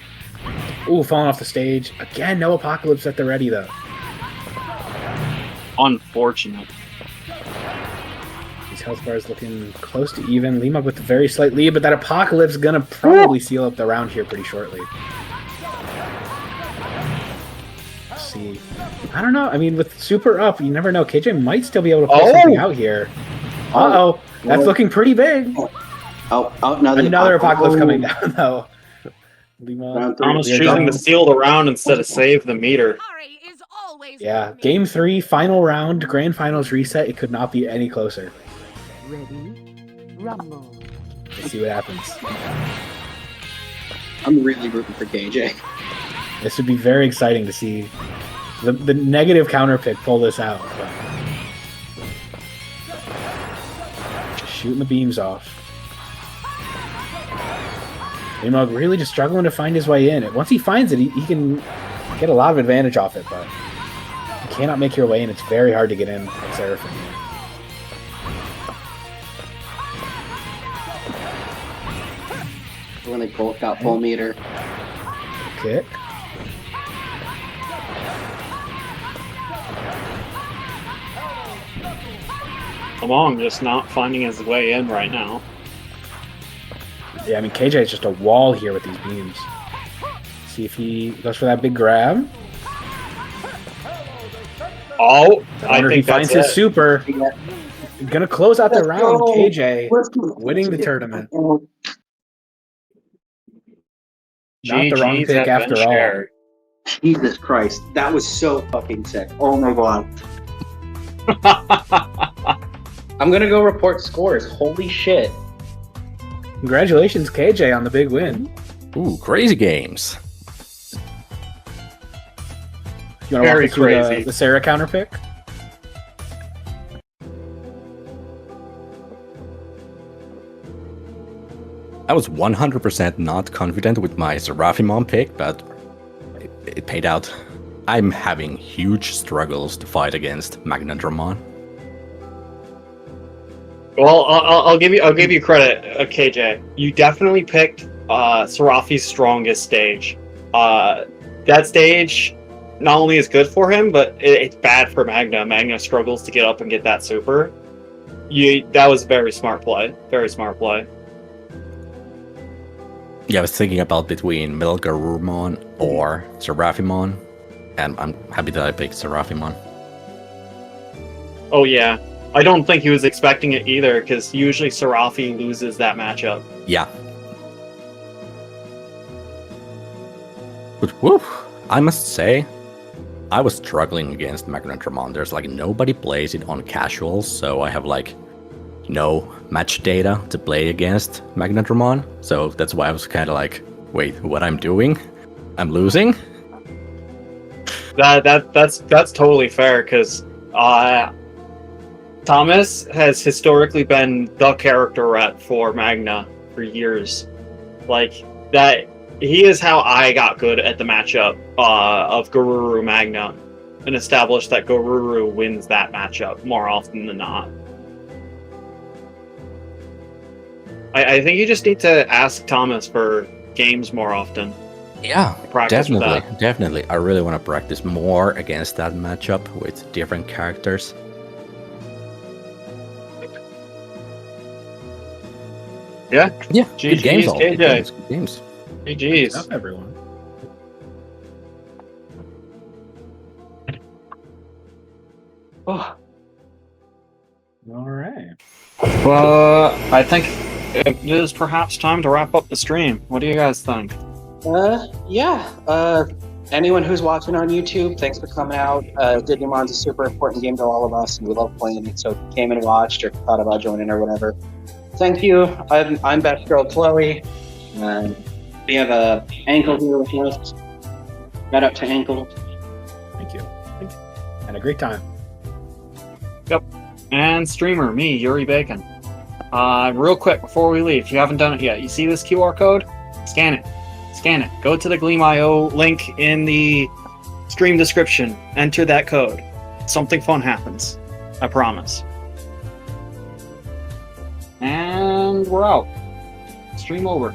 Ooh, falling off the stage. Again, no Apocalypse at the ready, though. Unfortunate. His health bar is looking close to even. LEEMOG with a very slight lead, but that Apocalypse is gonna probably seal up the round here pretty shortly. Let's see. I don't know. I mean, with super up, you never know. KJ might still be able to pull something out here. Uh-oh. That's looking pretty big. Oh, no, Another Apocalypse coming down, though. LEEMOG. Almost We are choosing done. to steal the round instead of save the meter. Hurry is always Yeah, with me. game 3, final round, grand finals reset. It could not be any closer. Ready? Rumble. Let's see what happens. I'm really rooting for KJ. This would be very exciting to see the negative counter pick pull this out. But just shooting the beams off. LEEMOG really just struggling to find his way in. Once he finds it, he can get a lot of advantage off it, but you cannot make your way in. It's very hard to get in at Seraphim. When they both got full meter. Kick. Among just not finding his way in right now. Yeah, I mean, KJ is just a wall here with these beams. See if he goes for that big grab. Oh, I I wonder if he think finds that's his it. super. Gonna close out the Let's round. go. KJ Let's go. winning the tournament. Not the wrong GG's pick have after been all. shared. Jesus Christ, that was so fucking sick. Oh my god. I'm gonna go report scores. Holy shit. Congratulations, KJ, on the big win. Ooh, crazy games. You want to walk Very us through crazy. the Sarah counter pick? I was 100% not confident with my Seraphimon pick, but it paid out. I'm having huge struggles to fight against Magnadramon. Well, I'll give you credit, KJ. You definitely picked Serafi's strongest stage. That stage not only is good for him, but it's bad for Magna. Magna struggles to get up and get that super. That was a very smart play. Very smart play. Yeah, I was thinking about between Metal Garurumon or Seraphimon, and I'm happy that I picked Seraphimon. Oh yeah, I don't think he was expecting it either, because usually Seraphi loses that matchup. Yeah. But woo, I must say, I was struggling against Magnetramon. There's like nobody plays it on casuals, so I have like no match data to play against Magnetramon. So that's why I was kind of like, wait, what I'm doing? I'm losing? That's totally fair, because Thomas has historically been the character rep for Magna for years. Like that, he is how I got good at the matchup of Garuru Magna, and established that Garuru wins that matchup more often than not. I think you just need to ask Thomas for games more often. Yeah, Practice with definitely, that. definitely. I really want to practice more against that matchup with different characters. Yeah. Yeah, GG's, good games, all. Good KJ. games, good games. GG's. Up, everyone. Oh, All right. Well, I think it is perhaps time to wrap up the stream. What do you guys think? yeah. Anyone who's watching on YouTube, thanks for coming out. Digimon's a super important game to all of us, and we love playing it. So if you came and watched or thought about joining or whatever, thank you. I'm Best Girl Chloe. We have a Ankle here with us. Shout out to Ankle. Thank you. Had a great time. And streamer, me, Yuri Bacon. Real quick before we leave, if you haven't done it yet, you see this QR code? Scan it. Scan it. Go to the Gleam.io link in the stream description. Enter that code. Something fun happens. I promise. And we're out. Stream over.